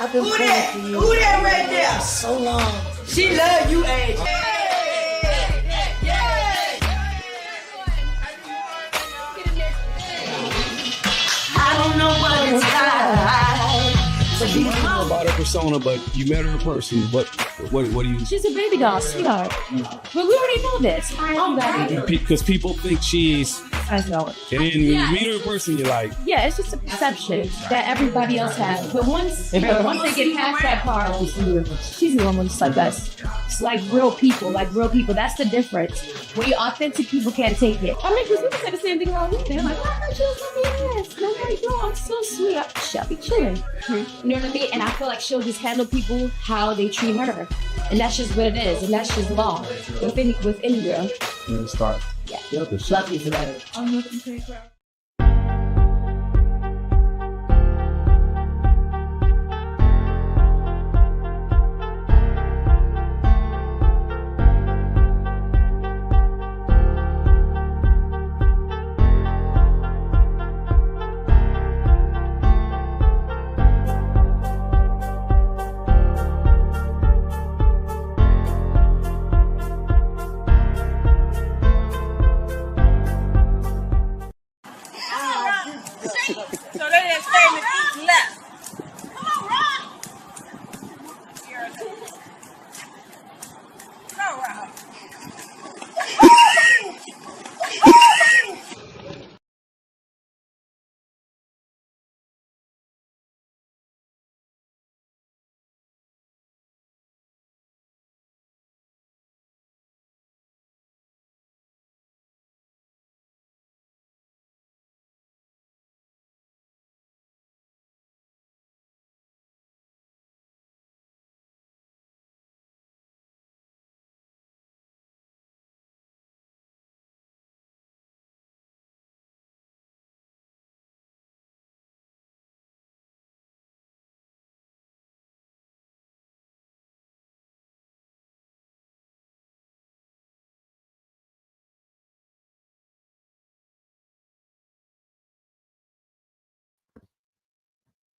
I've been praying for you. Who that right there? For so long. She love you, AJ. I don't know what it's like. So you know about her persona, but you met her in person. What do you? She's a baby doll, sweetheart. But we already know this. Because people think she's. I know it. And then when you meet her in person, you're like. Yeah, it's just a perception that everybody else has. But once they get past that part, she's normal just like us. It's like real people, That's the difference. When you're authentic, people can't take it. I mean, because people say the same thing about me. They're like, oh, I thought you was something else. And I'm like, no, I'm so sweet. She'll be chilling. You know what I mean? And I feel like she'll just handle people how they treat her. And that's just what it is. And that's just law with any girl. Start. Yeah. Love you for that. I'm looking for a girl. So they didn't stay in the seat left. Come on, Rob. Go, Rob.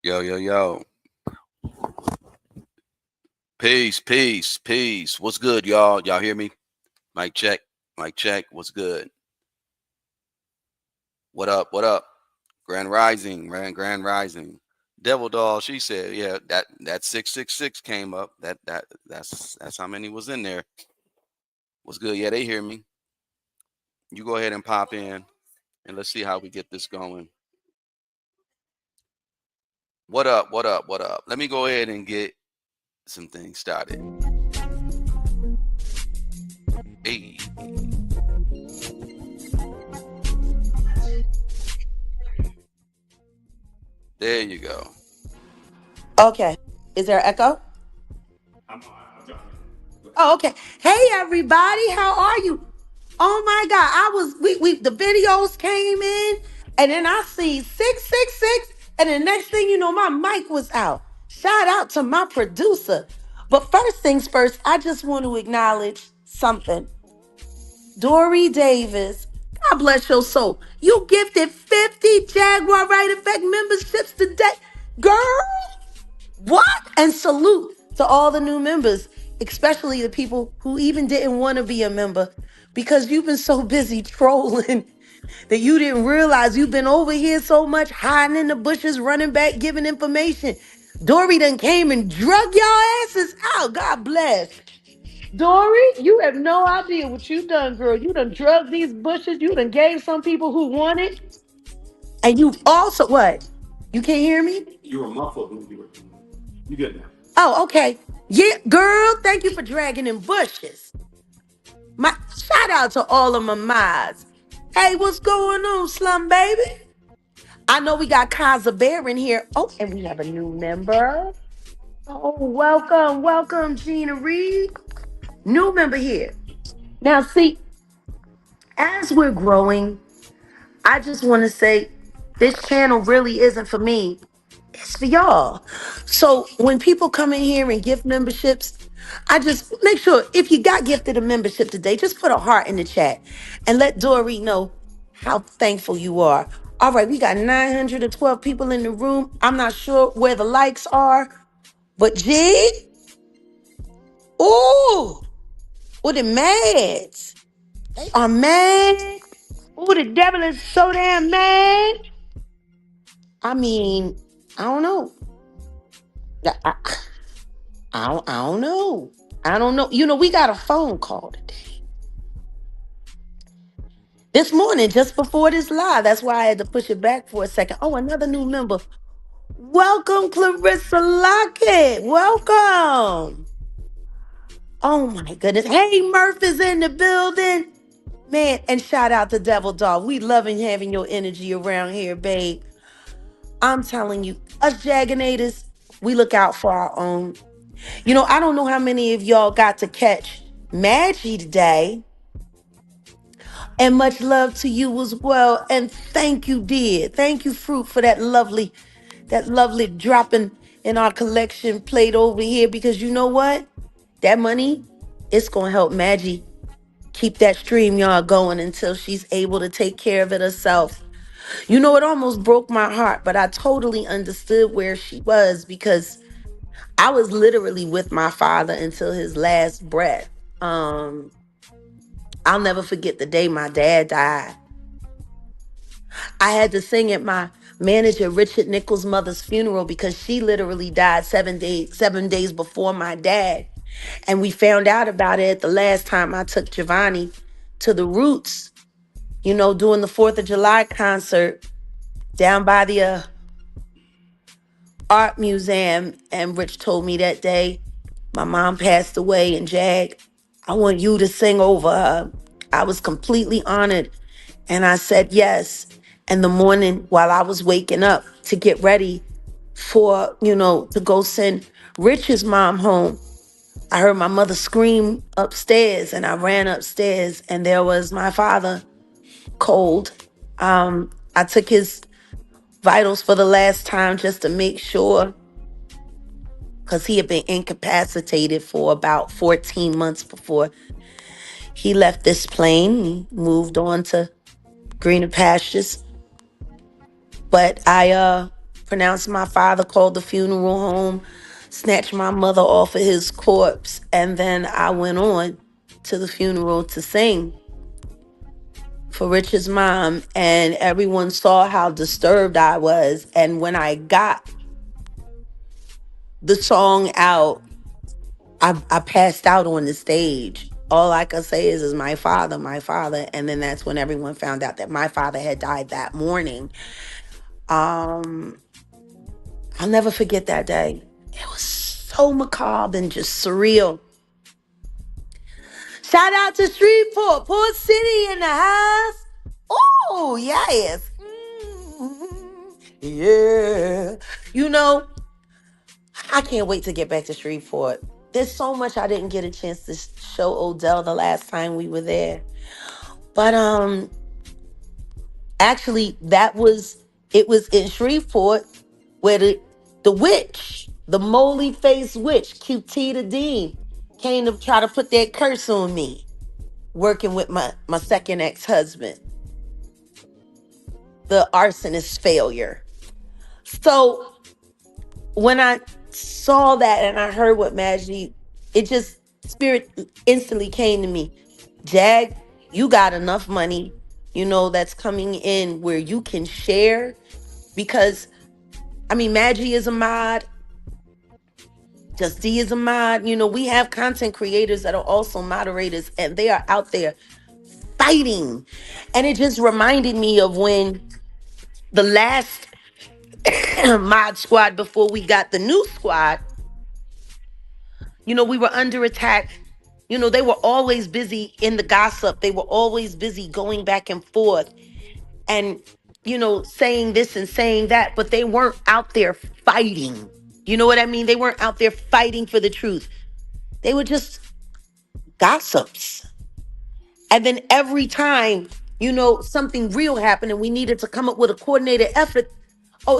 Yo. Peace. What's good, y'all? Y'all hear me? Mic check. What's good? What up? Grand Rising, man. Grand Rising. Devil Doll, she said, yeah, that 666 came up. That's how many was in there. What's good? Yeah, they hear me. You go ahead and pop in, and let's see how we get this going. What up? Let me go ahead and get some things started. Hey. There you go. Okay. Is there echo? Oh, okay. Hey, everybody. How are you? Oh, my God. The videos came in, and then I see 666, and the next thing you know, my mic was out. Shout out to my producer. But first things first, I just want to acknowledge something. Dory Davis, God bless your soul. You gifted 50 Jaguar Wright Effect memberships today. Girl, what? And salute to all the new members, especially the people who even didn't want to be a member because you've been so busy trolling that you didn't realize you've been over here so much hiding in the bushes, running back, giving information. Dory done came and drug y'all asses out. God bless. Dory, you have no idea what you done, girl. You done drugged these bushes. You done gave some people who wanted. And you've also, what? You can't hear me? You were muffled when you were. You good now? Oh, okay. Yeah, girl, thank you for dragging them bushes. My shout out to all of my mods. Hey, what's going on, Slum Baby? I know we got Kaza Bear in here. Oh, and we have a new member. Oh, welcome, Gina Reed. New member here. Now, see, as we're growing, I just want to say this channel really isn't for me. It's for y'all. So when people come in here and gift memberships, I just make sure if you got gifted a membership today, just put a heart in the chat and let Dory know how thankful you are. All right, we got 912 people in the room. I'm not sure where the likes are, But G, ooh, the mads. They are mad. Ooh, the devil is so damn mad. I mean, I don't know. I don't know. I don't know. We got a phone call today. This morning, just before this live. That's why I had to push it back for a second. Oh, another new member. Welcome, Clarissa Lockett. Welcome. Oh my goodness. Hey, Murph is in the building. Man, and shout out to Devil Dog. We loving having your energy around here, babe. I'm telling you, us Jaganators, we look out for our own. I don't know how many of y'all got to catch Maggie today. And much love to you as well. And thank you, dear. Thank you, Fruit, for that lovely dropping in our collection plate over here. Because you know what? That money, it's gonna help Maggie keep that StreamYard going until she's able to take care of it herself. It almost broke my heart, but I totally understood where she was because I was literally with my father until his last breath. Um, I'll never forget the day my dad died. I had to sing at my manager Richard Nichols' mother's funeral because she literally died 7 days before my dad. And we found out about it the last time I took Giovanni to the Roots, doing the 4th of July concert down by the art museum. And Rich told me that day, my mom passed away, and Jag, I want you to sing over her. I was completely honored. And I said yes. And the morning while I was waking up to get ready to go send Rich's mom home, I heard my mother scream upstairs, and I ran upstairs, and there was my father, cold. I took his vitals for the last time just to make sure, because he had been incapacitated for about 14 months before he left this plane. He moved on to greener pastures. But I pronounced my father, called the funeral home, snatched my mother off of his corpse, and then I went on to the funeral to sing for Rich's mom, and everyone saw how disturbed I was. And when I got the song out, I passed out on the stage. All I could say is my father, my father. And then that's when everyone found out that my father had died that morning. Um, I'll never forget that day. It was so macabre and just surreal. Shout out to Shreveport, Port City in the house. Oh, yes. Yeah. You know, I can't wait to get back to Shreveport. There's so much I didn't get a chance to show Odell the last time we were there. But actually it was in Shreveport where the witch, the moly faced witch, Qtita Dean, came to try to put that curse on me, working with my second ex-husband, the arsonist failure. So when I saw that and I heard what Maggie, it just spirit instantly came to me. Jag, you got enough money, that's coming in where you can share, because Maggie is a mod, Just D is a mod. We have content creators that are also moderators, and they are out there fighting. And it just reminded me of when the last mod squad before we got the new squad, we were under attack. They were always busy in the gossip. They were always busy going back and forth and, saying this and saying that, but they weren't out there fighting. You know what I mean? They weren't out there fighting for the truth. They were just gossips. And then every time, something real happened and we needed to come up with a coordinated effort. I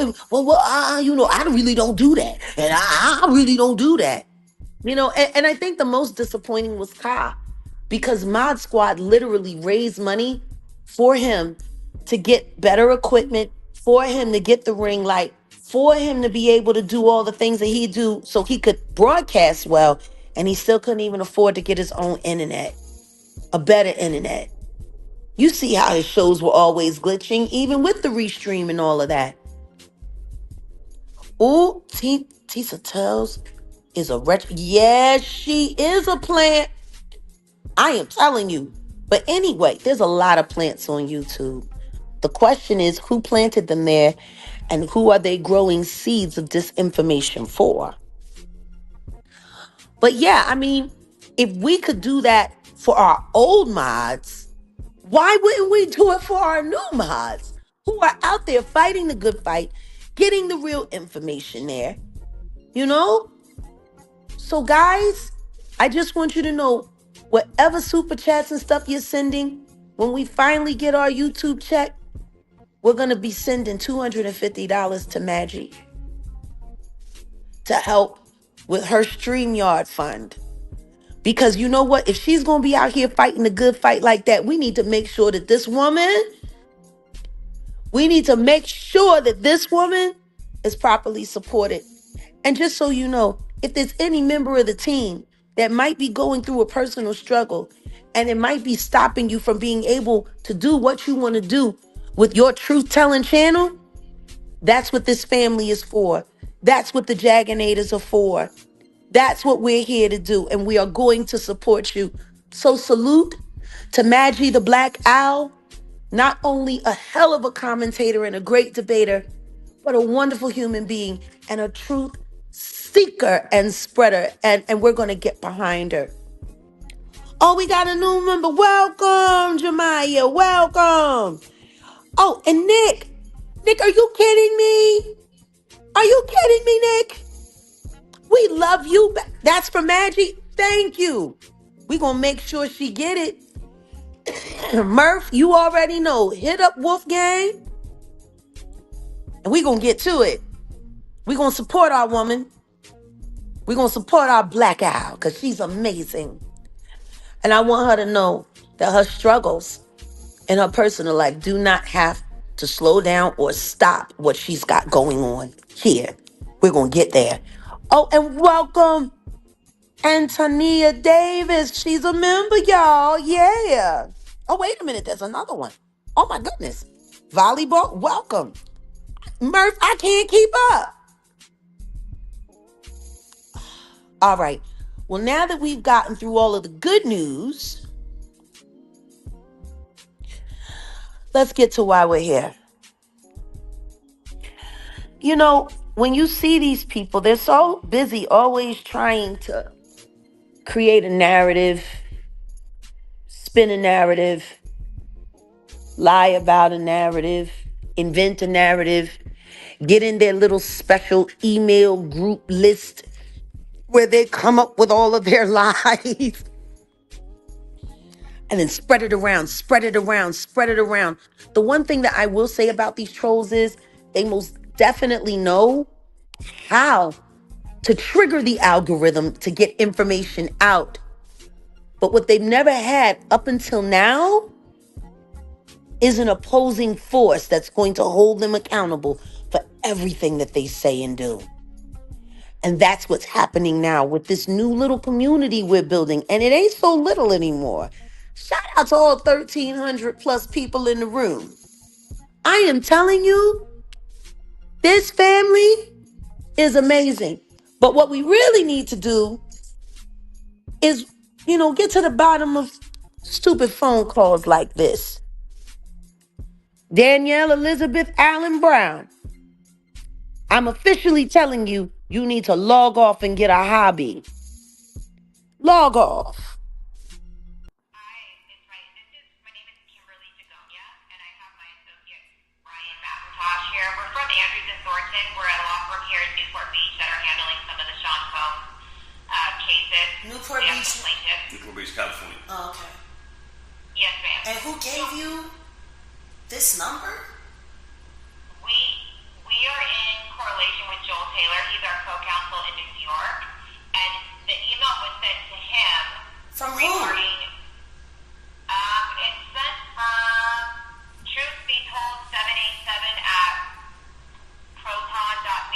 really don't do that. And I really don't do that. And I think the most disappointing was Ka, because Mod Squad literally raised money for him to get better equipment, for him to get the ring light, for him to be able to do all the things that he do so he could broadcast well, and he still couldn't even afford to get his own internet, a better internet. You see how his shows were always glitching, even with the restream and all of that. Oh, Tisa Tells is a retro. Yes, she is a plant. I am telling you. But anyway, there's a lot of plants on YouTube. The question is, who planted them there, and who are they growing seeds of disinformation for? But yeah, I mean, if we could do that for our old mods, why wouldn't we do it for our new mods who are out there fighting the good fight, getting the real information there, you know? So guys, I just want you to know, whatever super chats and stuff you're sending, when we finally get our YouTube check, we're going to be sending $250 to Maggie to help with her StreamYard fund. Because you know what? If she's going to be out here fighting a good fight like that, we need to make sure that this woman is properly supported. And just so you know, if there's any member of the team that might be going through a personal struggle, and it might be stopping you from being able to do what you want to do with your truth-telling channel, that's what this family is for. That's what the Jaganators are for. That's what we're here to do, and we are going to support you. So salute to Maggie the Black Owl, not only a hell of a commentator and a great debater, but a wonderful human being and a truth seeker and spreader, and we're going to get behind her. Oh, we got a new member. Welcome, Jemiah. Welcome. Oh, and Nick. Nick, are you kidding me? Are you kidding me, Nick? We love you. That's for Maggie. Thank you. We're going to make sure she get it. Murph, you already know. Hit up Wolfgang. And we're going to get to it. We're going to support our woman. We're going to support our Black Owl because she's amazing. And I want her to know that her struggles in her personal life do not have to slow down or stop what she's got going on here. We're going to get there. Oh, and welcome Antonia Davis. She's a member, y'all. Yeah. Oh, wait a minute. There's another one. Oh, my goodness. Volleyball, welcome. Murph, I can't keep up. All right. Well, now that we've gotten through all of the good news, let's get to why we're here. You know, when you see these people, they're so busy always trying to create a narrative, spin a narrative, lie about a narrative, invent a narrative, get in their little special email group list where they come up with all of their lies and then spread it around, spread it around, spread it around. The one thing that I will say about these trolls is they most definitely know how to trigger the algorithm to get information out. But what they've never had up until now is an opposing force that's going to hold them accountable for everything that they say and do. And that's what's happening now with this new little community we're building. And it ain't so little anymore. Shout out to all 1,300 plus people in the room. I am telling you, this family is amazing. But what we really need to do is, get to the bottom of stupid phone calls like this. Danielle Elizabeth Allen Brown, I'm officially telling you, you need to log off and get a hobby. Log off. Here. We're from Andrews and Thornton. We're at a law firm here in Newport Beach that are handling some of the Sean Combs cases. Newport Beach? Newport Beach, California. Oh, okay. Yes, ma'am. And who gave you this number? We are in correlation with Joel Taylor. He's our co-counsel in New York. And the email was sent to him. From who? It's sent from Truth Be Told 787 at proton.me.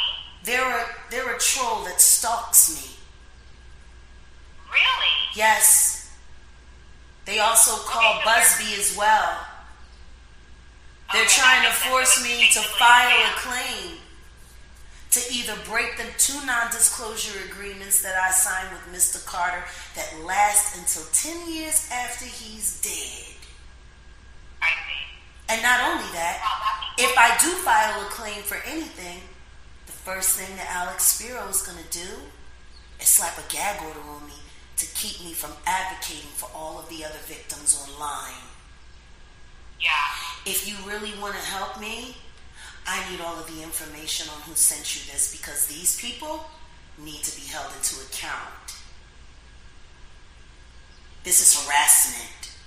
Yes. They also call Busby as well. They're trying to force me to file a claim to either break the 2 non-disclosure agreements that I signed with Mr. Carter that last until 10 years after he's dead. I see. And not only that, if I do file a claim for anything, the first thing that Alex Spiro is going to do is slap a gag order on me to keep me from advocating for all of the other victims online. Yeah. If you really want to help me, I need all of the information on who sent you this, because these people need to be held into account. This is harassment.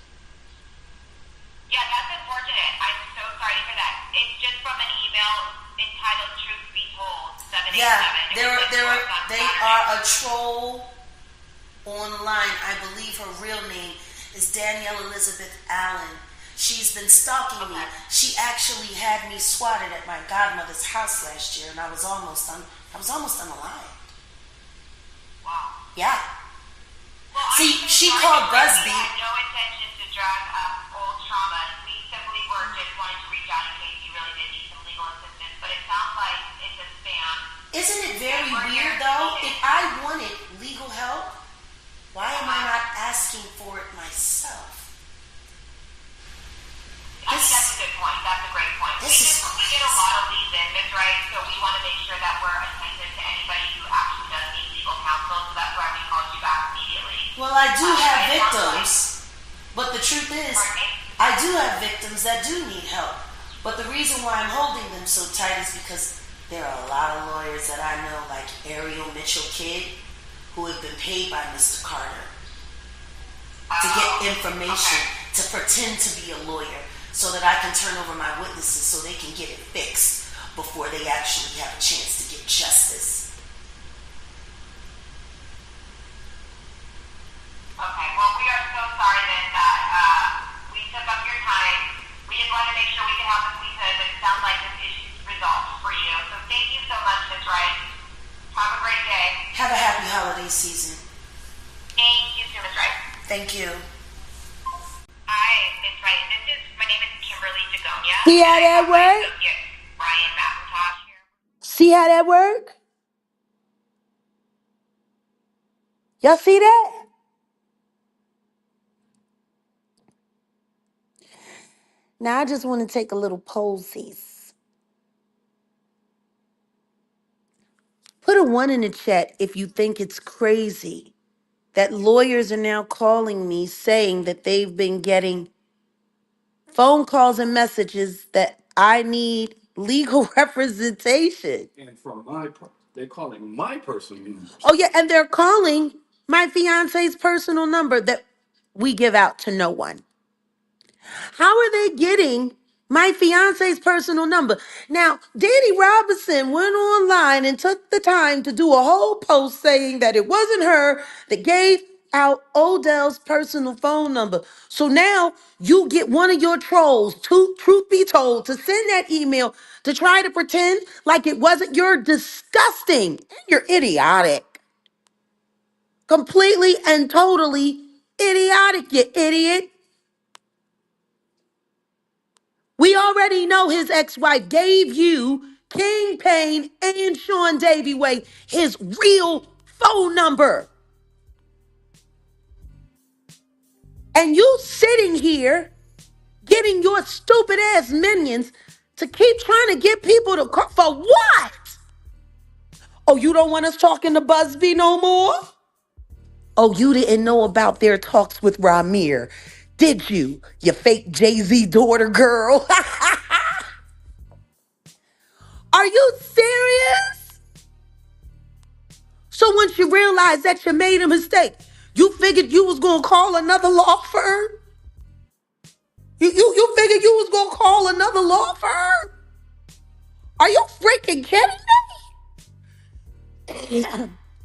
Yeah, that's unfortunate. I'm so sorry for that. It's just from an email entitled Truth Be Told, 787. Yeah, they are a troll online. I believe her real name is Danielle Elizabeth Allen. She's been stalking me. She actually had me swatted at my godmother's house last year, and I was almost unalive. Wow. Yeah. Well, See, she called Busby. We had no intention to drag up old trauma. We simply were just wanting to reach out in case you really did need some legal assistance, but it sounds like it's a spam. Isn't it very weird, though? If I wanted legal help, why am I not asking for it myself? I think that's a good point. That's a great point. We get a lot of these in, Ms. Wright, so we want to make sure that we're attentive to anybody who actually does need legal counsel, so that's why we called you back immediately. Well, I do have victims, but the truth is, I do have victims that do need help. But the reason why I'm holding them so tight is because there are a lot of lawyers that I know, like Ariel Mitchell Kidd, who have been paid by Mr. Carter to get information, to pretend to be a lawyer, so that I can turn over my witnesses so they can get it fixed before they actually have a chance to get justice. Okay, well, we are so sorry then that we took up your time. We just wanted to make sure we could help if we could, but it sounds like this issue's resolved for you. So thank you so much, Ms. Wright. Have a great day. Have a happy holiday season. Thank you too, Ms. Wright. Thank you. Hi, Ms. Wright. My name is Kimberly Dagonia. See how that work? Brian McIntosh here. See how that work? Y'all see that? Now I just want to take a little posies. Put a 1 in the chat if you think it's crazy that lawyers are now calling me saying that they've been getting phone calls and messages that I need legal representation. And from they're calling my personal numbers. Oh, yeah, and they're calling my fiance's personal number that we give out to no one. How are they getting my fiance's personal number? Now, Diddy Robinson went online and took the time to do a whole post saying that it wasn't her that gave out Odell's personal phone number. So now you get one of your trolls, truth be told, to send that email to try to pretend like it wasn't. You're disgusting and you're idiotic. Completely and totally idiotic, you idiot. We already know his ex-wife gave you, King Payne and Sean Davy Way, his real phone number. And you sitting here getting your stupid ass minions to keep trying to get people to call for what? Oh, you don't want us talking to Busby no more? Oh, you didn't know about their talks with Ramir, did you? You fake Jay-Z daughter girl. Are you serious? So once you realized that you made a mistake, you figured you was going to call another law firm? You figured you was going to call another law firm? Are you freaking kidding me?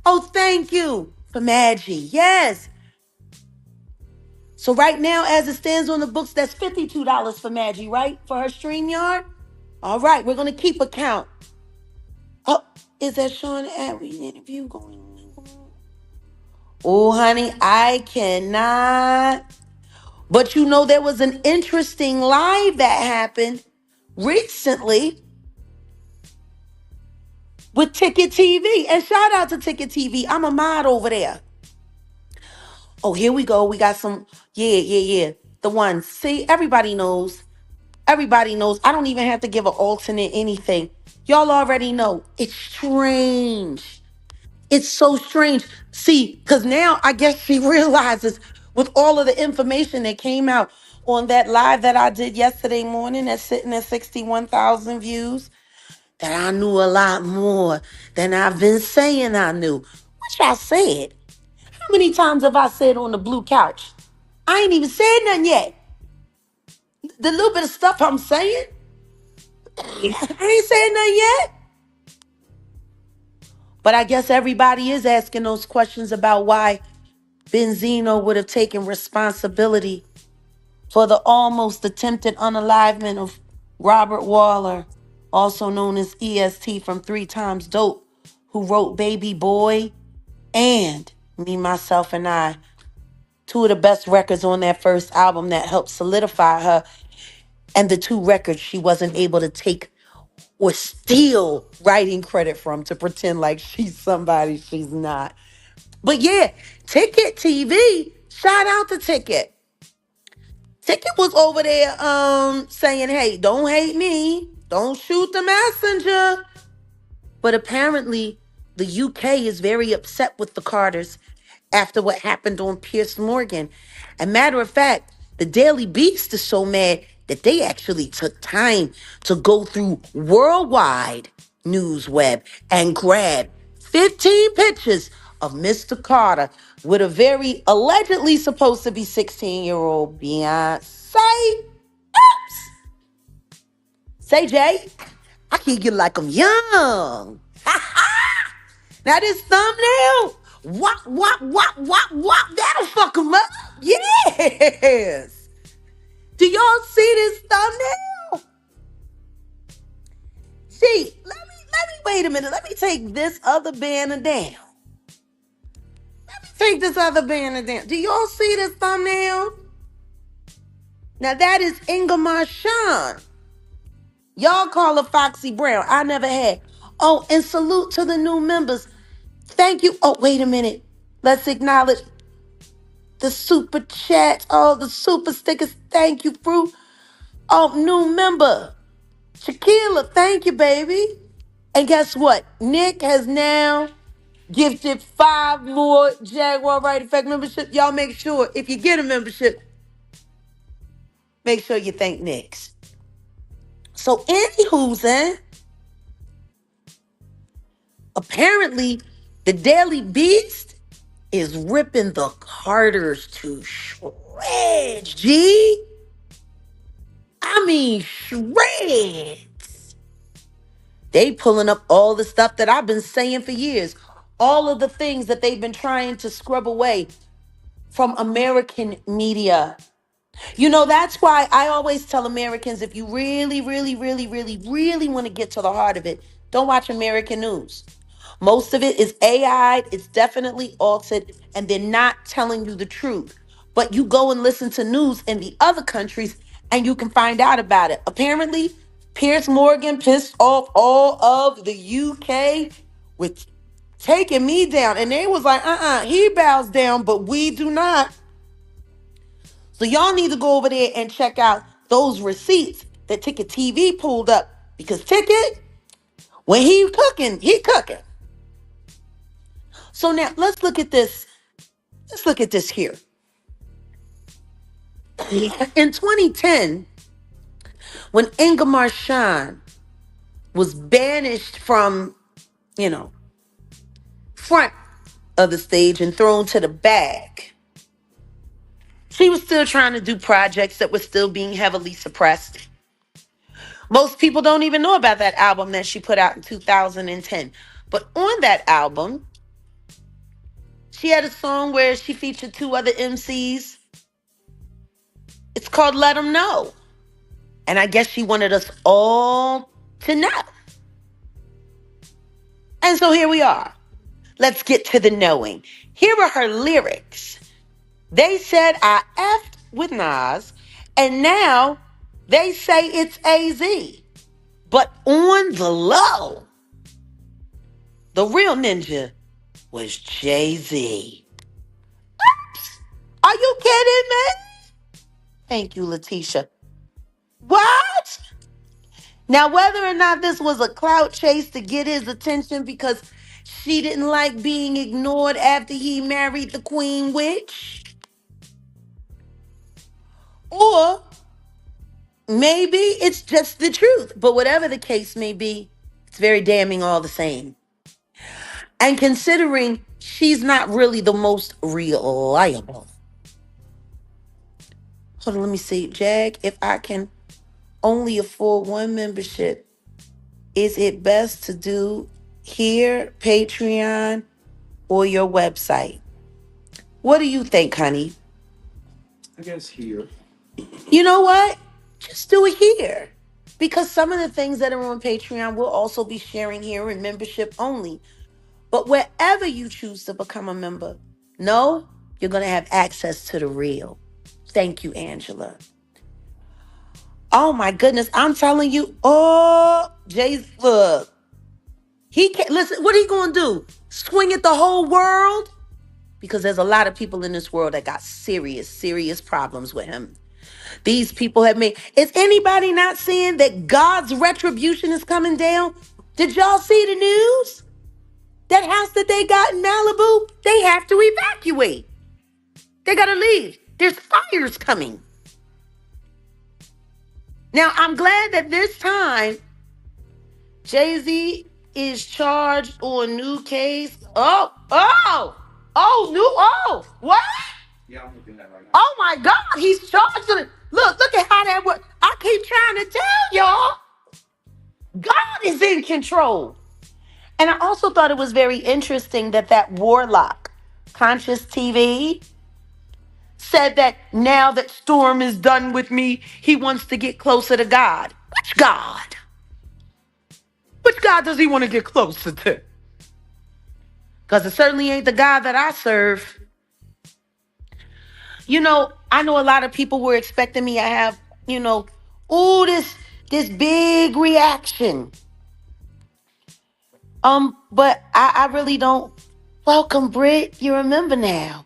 Oh, thank you for Maggie. Yes. So right now, as it stands on the books, that's $52 for Maggie, right? For her StreamYard? All right, we're going to keep a count. Oh, is that Sean Adley interview going on? Oh, honey, I cannot. But you know, there was an interesting live that happened recently with Ticket TV. And shout out to Ticket TV. I'm a mod over there. Oh, here we go. We got some. Yeah. The one. See, everybody knows. Everybody knows. I don't even have to give an alternate anything. Y'all already know. It's strange. It's so strange. See, because now I guess she realizes with all of the information that came out on that live that I did yesterday morning that's sitting at 61,000 views, that I knew a lot more than I've been saying I knew. Which I said. How many times have I said on the blue couch? I ain't even said nothing yet. The little bit of stuff I'm saying, I ain't said nothing yet. But I guess everybody is asking those questions about why Benzino would have taken responsibility for the almost attempted unalivement of Robert Waller, also known as EST from Three Times Dope, who wrote Baby Boy and Me, Myself, and I, two of the best records on that first album that helped solidify her, and the two records she wasn't able to take or steal writing credit from to pretend like she's somebody she's not. But yeah, Ticket TV, shout out to Ticket. Ticket was over there saying, hey, don't hate me. Don't shoot the messenger. But apparently the UK is very upset with the Carters after what happened on Piers Morgan. And matter of fact, the Daily Beast is so mad that they actually took time to go through worldwide news web and grab 15 pictures of Mr. Carter with a very allegedly supposed to be 16-year-old Beyonce. Say, Jay, I keep you like I'm young. Now this thumbnail, wop, that'll fuck them up. Yes. Do y'all see this thumbnail? See, let me wait a minute. Let me take this other banner down. Take this other banner down. Do y'all see this thumbnail? Now that is Inga Sean. Y'all call her Foxy Brown. I never had. Oh, and salute to the new members. Thank you. Oh, wait a minute. Let's acknowledge the super chat. Oh, the super stickers. Thank you, Fruit. Oh, new member. Shaquila, thank you, baby. And guess what? Nick has now gifted 5 more Jaguar Wright Effect membership. Y'all make sure, if you get a membership, make sure you thank Nick's. So, anywho's, apparently, the Daily Beast is ripping the Carters to shreds, G. I mean, shreds. They pulling up all the stuff that I've been saying for years. All of the things that they've been trying to scrub away from American media. You know, that's why I always tell Americans, if you really want to get to the heart of it, don't watch American news. Most of it is AI, it's definitely altered, and they're not telling you the truth. But you go and listen to news in the other countries and you can find out about it. Apparently, Piers Morgan pissed off all of the UK with taking me down. And they was like, he bows down, but we do not. So y'all need to go over there and check out those receipts that Ticket TV pulled up. Because Ticket, when he cooking, he cooking. So now let's look at this. Let's look at this here. In 2010, when Inga Marchand was banished from, front of the stage and thrown to the back, she was still trying to do projects that were still being heavily suppressed. Most people don't even know about that album that she put out in 2010. But on that album, she had a song where she featured 2 other MCs. It's called Let 'Em Know. And I guess she wanted us all to know. And so here we are. Let's get to the knowing. Here are her lyrics. They said I effed with Nas, and now they say it's AZ. But on the low, the real ninja was Jay-Z. Are you kidding me? Thank you, Letitia. What? Now, whether or not this was a clout chase to get his attention because she didn't like being ignored after he married the Queen Witch, or maybe it's just the truth. But whatever the case may be, it's very damning all the same. And considering she's not really the most reliable. Hold on, let me see. Jag, if I can only afford one membership, is it best to do here, Patreon, or your website? What do you think, honey? I guess here. You know what? Just do it here. Because some of the things that are on Patreon we'll also be sharing here in membership only. But wherever you choose to become a member, know you're going to have access to the real. Thank you, Angela. Oh my goodness, I'm telling you. Oh, Jay's, look. He can't, listen, what he going to do? Swing at the whole world? Because there's a lot of people in this world that got serious, serious problems with him. These people have made. Is anybody not seeing that God's retribution is coming down? Did y'all see the news? That house that they got in Malibu, they have to evacuate. They got to leave. There's fires coming. Now, I'm glad that this time Jay-Z is charged on a new case. What? Yeah, I'm looking at that right now. Oh my God, he's charged. Look at how that works. I keep trying to tell y'all, God is in control. And I also thought it was very interesting that warlock, Conscious TV, said that now that Storm is done with me, he wants to get closer to God. Which God? Which God does he want to get closer to? Because it certainly ain't the God that I serve. You know, I know a lot of people were expecting me to have, this big reaction. But I really don't. Welcome, Britt. You remember now.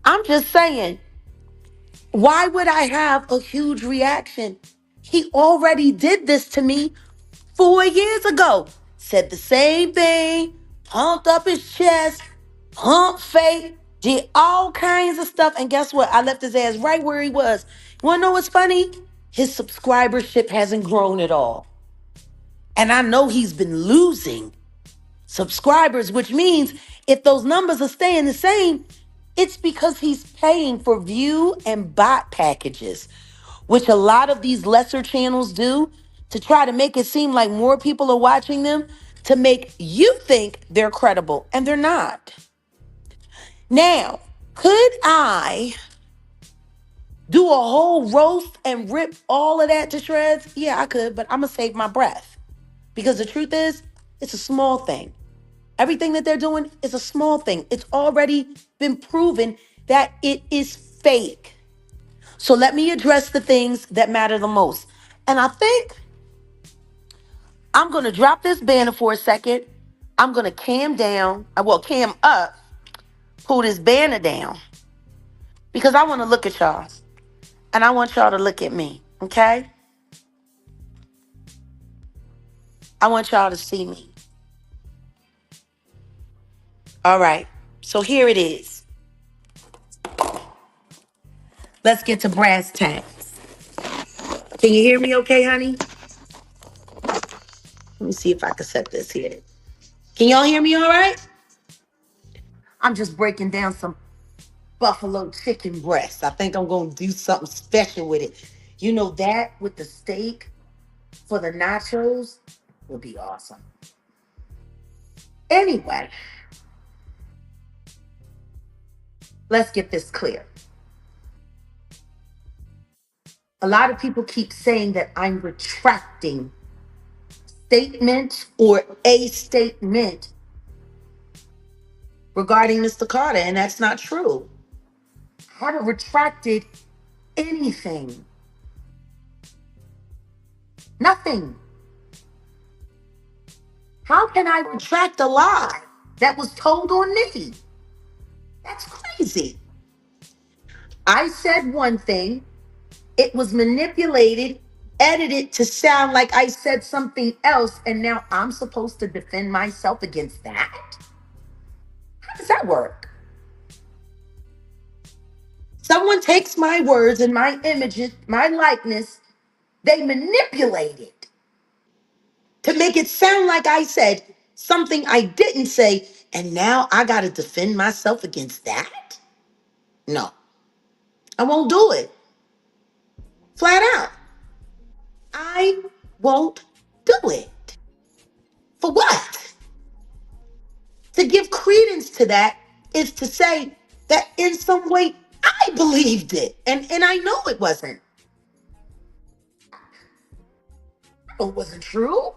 I'm just saying, why would I have a huge reaction? He already did this to me 4 years ago. Said the same thing, pumped up his chest, pump fake, did all kinds of stuff. And guess what? I left his ass right where he was. You wanna know what's funny? His subscribership hasn't grown at all. And I know he's been losing subscribers, which means if those numbers are staying the same, it's because he's paying for view and bot packages, which a lot of these lesser channels do to try to make it seem like more people are watching them to make you think they're credible, and they're not. Now, could I do a whole roast and rip all of that to shreds? Yeah, I could, but I'm going to save my breath. Because the truth is, it's a small thing. Everything that they're doing is a small thing. It's already been proven that it is fake. So let me address the things that matter the most. And I think I'm going to drop this banner for a second. I'm going to cam up, pull this banner down, because I want to look at y'all. And I want y'all to look at me, okay? I want y'all to see me. All right, so here it is. Let's get to brass tacks. Can you hear me okay, honey? Let me see if I can set this here. Can y'all hear me all right? I'm just breaking down some buffalo chicken breast. I think I'm going to do something special with it. You know, that with the steak for the nachos would be awesome. Anyway, let's get this clear. A lot of people keep saying that I'm retracting statements or a statement regarding Mr. Carter, and that's not true. I haven't retracted anything. Nothing. How can I retract a lie that was told on me? That's crazy. I said one thing, it was manipulated, edited to sound like I said something else, and now I'm supposed to defend myself against that? How does that work? Someone takes my words and my images, my likeness, they manipulate it to make it sound like I said something I didn't say, and now I got to defend myself against that? No, I won't do it. Flat out. I won't do it. For what? To give credence to that is to say that in some way I believed it. And I know it wasn't. I know it wasn't true.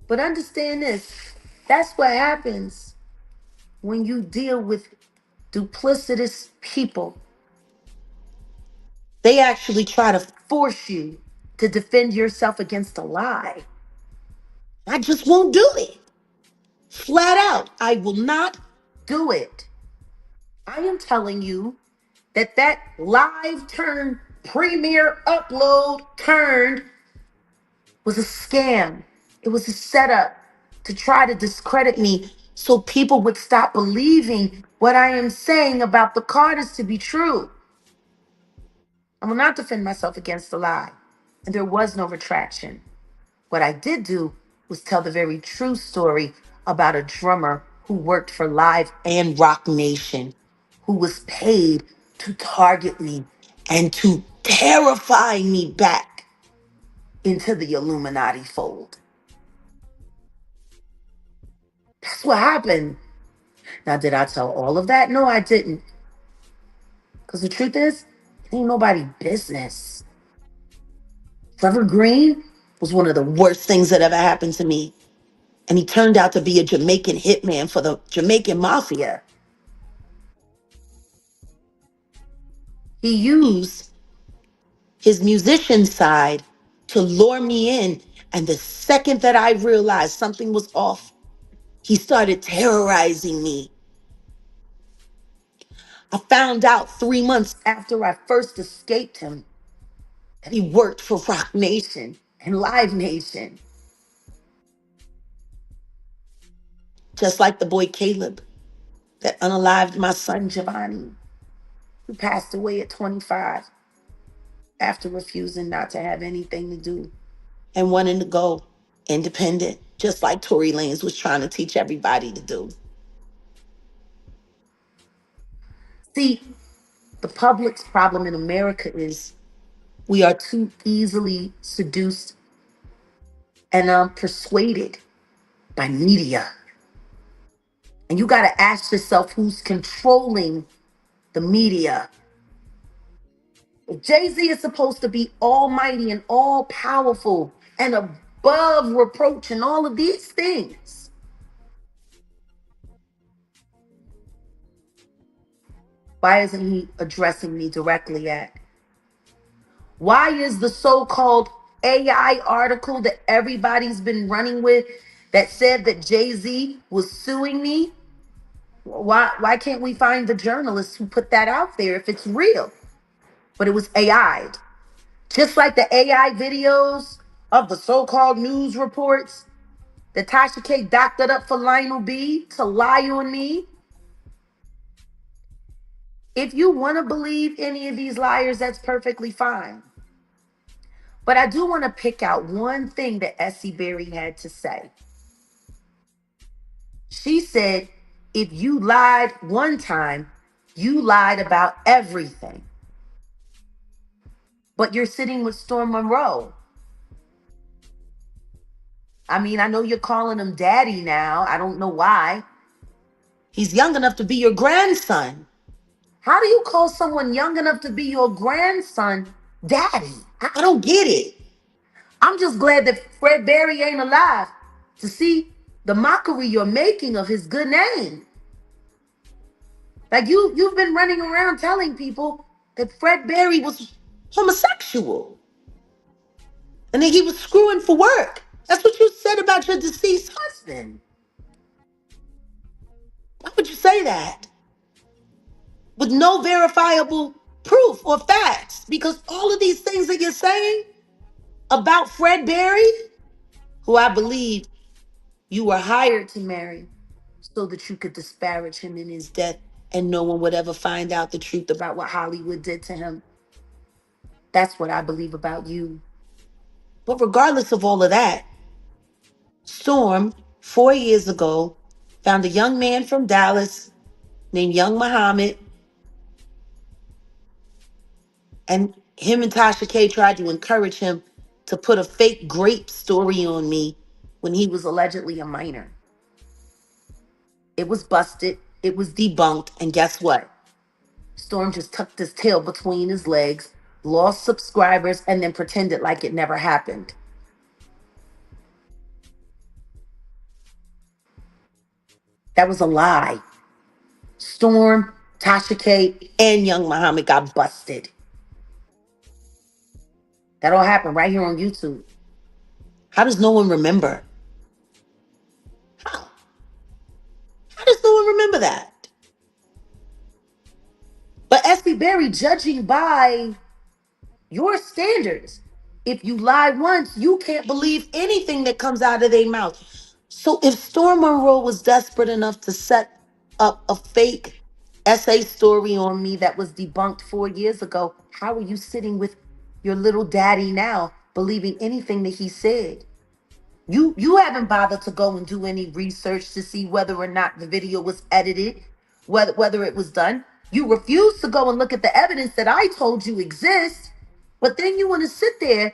But understand this, that's what happens when you deal with duplicitous people. They actually try to force you to defend yourself against a lie. I just won't do it. Flat out, I will not do it. I am telling you that that live turn premiere upload turned was a scam. It was a setup to try to discredit me so people would stop believing what I am saying about the Carters to be true. I will not defend myself against the lie. And there was no retraction. What I did do was tell the very true story about a drummer who worked for Live and Rock Nation, who was paid to target me and to terrify me back into the Illuminati fold. That's what happened. Now, did I tell all of that? No, I didn't. Because the truth is, it ain't nobody business. Trevor Green was one of the worst things that ever happened to me. And he turned out to be a Jamaican hitman for the Jamaican mafia. He used his musician side to lure me in. And the second that I realized something was off, he started terrorizing me. I found out 3 months after I first escaped him that he worked for Rock Nation and Live Nation. Just like the boy Caleb that unalived my son Giovanni, who passed away at 25 after refusing not to have anything to do and wanting to go independent, just like Tory Lanez was trying to teach everybody to do. See, the public's problem in America is we are too easily seduced and persuaded by media. And you got to ask yourself who's controlling the media. If Jay-Z is supposed to be almighty and all powerful and above reproach and all of these things, why isn't he addressing me directly at? Why is the so-called AI article that everybody's been running with that said that Jay-Z was suing me? Why can't we find the journalists who put that out there if it's real? But it was AI'd. Just like the AI videos of the so-called news reports that Tasha K doctored up for Lionel B to lie on me. If you want to believe any of these liars, that's perfectly fine. But I do want to pick out one thing that Essie Berry had to say. She said, if you lied one time, you lied about everything. But you're sitting with Storm Monroe. I mean, I know you're calling him daddy now. I don't know why. He's young enough to be your grandson. How do you call someone young enough to be your grandson daddy? I don't get it. I'm just glad that Fred Berry ain't alive to see the mockery you're making of his good name. Like you've been running around telling people that Fred Berry was homosexual and that he was screwing for work. That's what you said about your deceased husband. Why would you say that? With no verifiable proof or facts. Because all of these things that you're saying about Fred Berry, who I believe you were hired to marry so that you could disparage him in his death and no one would ever find out the truth about what Hollywood did to him. That's what I believe about you. But regardless of all of that, Storm, 4 years ago, found a young man from Dallas named Young Muhammad, and him and Tasha K tried to encourage him to put a fake grape story on me when he was allegedly a minor. It was busted, it was debunked, and guess what? Storm just tucked his tail between his legs, lost subscribers, and then pretended like it never happened. That was a lie. Storm, Tasha K, and Young Muhammad got busted. That all happened right here on YouTube. How does no one remember? How? How does no one remember that? But S.B. Berry, judging by your standards, if you lie once, you can't believe anything that comes out of their mouth. So if Storm Monroe was desperate enough to set up a fake essay story on me that was debunked 4 years ago, how are you sitting with your little daddy now, believing anything that he said? You haven't bothered to go and do any research to see whether or not the video was edited, whether it was done. You refuse to go and look at the evidence that I told you exists, but then you want to sit there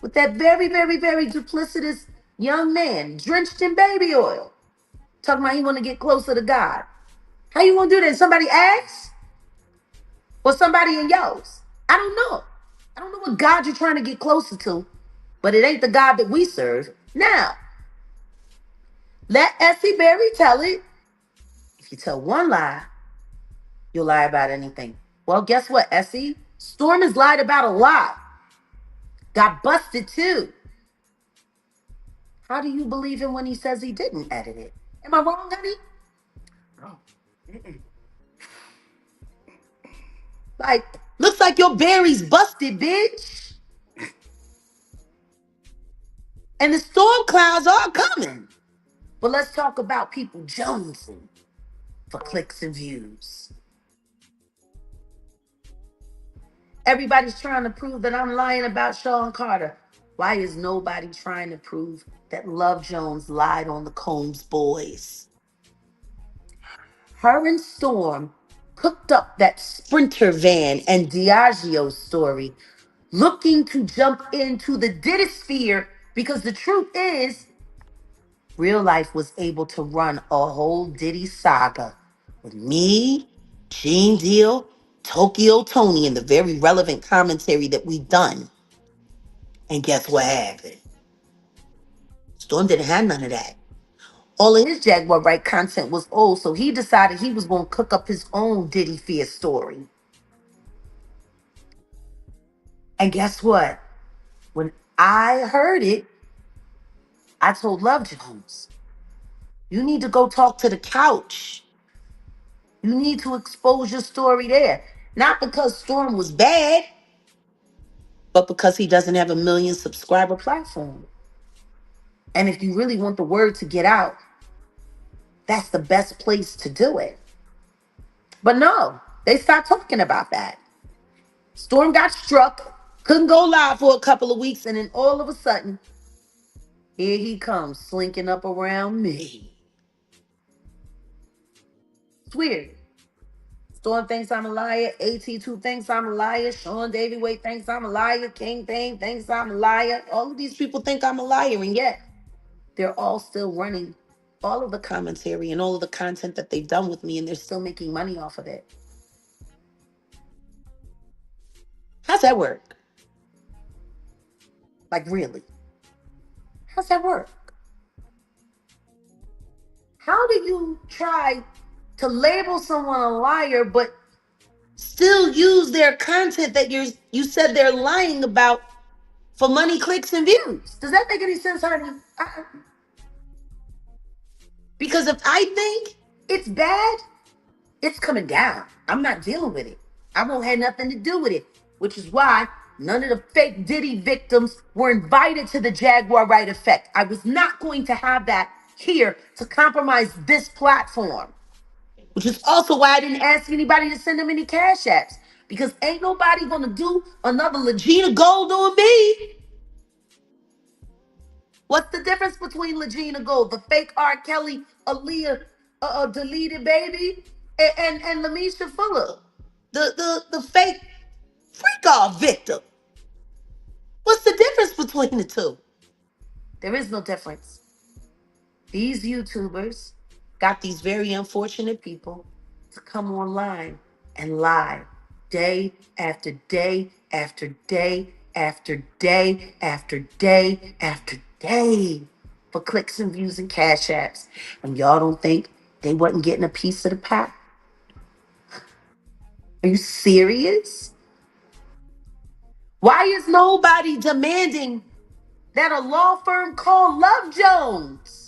with that very, very, very duplicitous young man drenched in baby oil, talking about he want to get closer to God. How you want to do that? Somebody asked? Or somebody in yours? I don't know. I don't know what God you're trying to get closer to, but it ain't the God that we serve. Now, let Essie Berry tell it. If you tell one lie, you'll lie about anything. Well, guess what, Essie? Storm has lied about a lot. Got busted too. How do you believe him when he says he didn't edit it? Am I wrong, honey? No. Like, looks like your Berry's busted, bitch. And the storm clouds are coming. But let's talk about people jonesing for clicks and views. Everybody's trying to prove that I'm lying about Sean Carter. Why is nobody trying to prove that Love Jones lied on the Combs boys? Her and Storm cooked up that Sprinter van and Diageo story, looking to jump into the Diddy sphere, because the truth is, real life was able to run a whole Diddy saga with me, Gene Deal, Tokyo Tony, and the very relevant commentary that we've done. And guess what happened? Storm didn't have none of that. All of his Jaguar Wright content was old, so he decided he was going to cook up his own Diddy Fear story. And guess what? When I heard it, I told Love Jones, you need to go talk to the couch. You need to expose your story there. Not because Storm was bad, but because he doesn't have a 1 million subscriber platform. And if you really want the word to get out, that's the best place to do it. But no, they stopped talking about that. Storm got struck, couldn't go live for a couple of weeks, and then all of a sudden, here he comes slinking up around me. It's weird. Storm thinks I'm a liar. AT2 thinks I'm a liar. Sean Davy Wade thinks I'm a liar. King Payne thinks I'm a liar. All of these people think I'm a liar, and yet they're all still running all of the commentary and all of the content that they've done with me, and they're still making money off of it. How's that work? Like, really? How's that work? How do you try to label someone a liar, but still use their content that you said they're lying about for money, clicks, and views? Does that make any sense, honey? Because if I think it's bad, it's coming down. I'm not dealing with it. I won't have nothing to do with it, which is why none of the fake Diddy victims were invited to the Jaguar Wright effect. I was not going to have that here to compromise this platform, which is also why I didn't ask anybody to send them any cash apps, because ain't nobody gonna do another Legina Gold on me. What's the difference between Legina Gold, the fake R. Kelly, Aaliyah, deleted baby, and Lamisha Fuller, the fake freak off victim? What's the difference between the two? There is no difference. These YouTubers got these very unfortunate people to come online and lie day after day after day after day after day after day for clicks and views and cash apps. And y'all don't think they wasn't getting a piece of the pie? Are you serious? Why is nobody demanding that a law firm call Love Jones?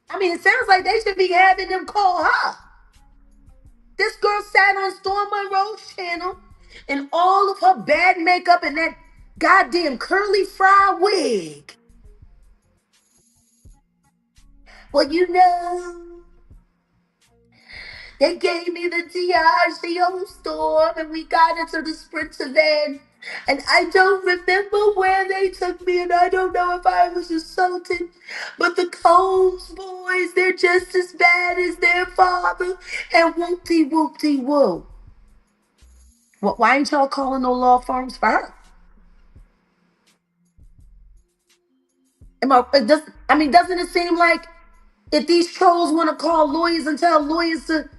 I mean, it sounds like they should be having them call her. This girl sat on Storm Monroe's channel in all of her bad makeup and that goddamn curly fry wig. Well, you know, they gave me the Diageo Storm and we got into the Sprinter van. And I don't remember where they took me, and I don't know if I was assaulted. But the Combs boys, they're just as bad as their father. And whoop-de-whoop-de-whoop. Well, why ain't y'all calling no law firms for her? Doesn't it seem like if these trolls want to call lawyers and tell lawyers to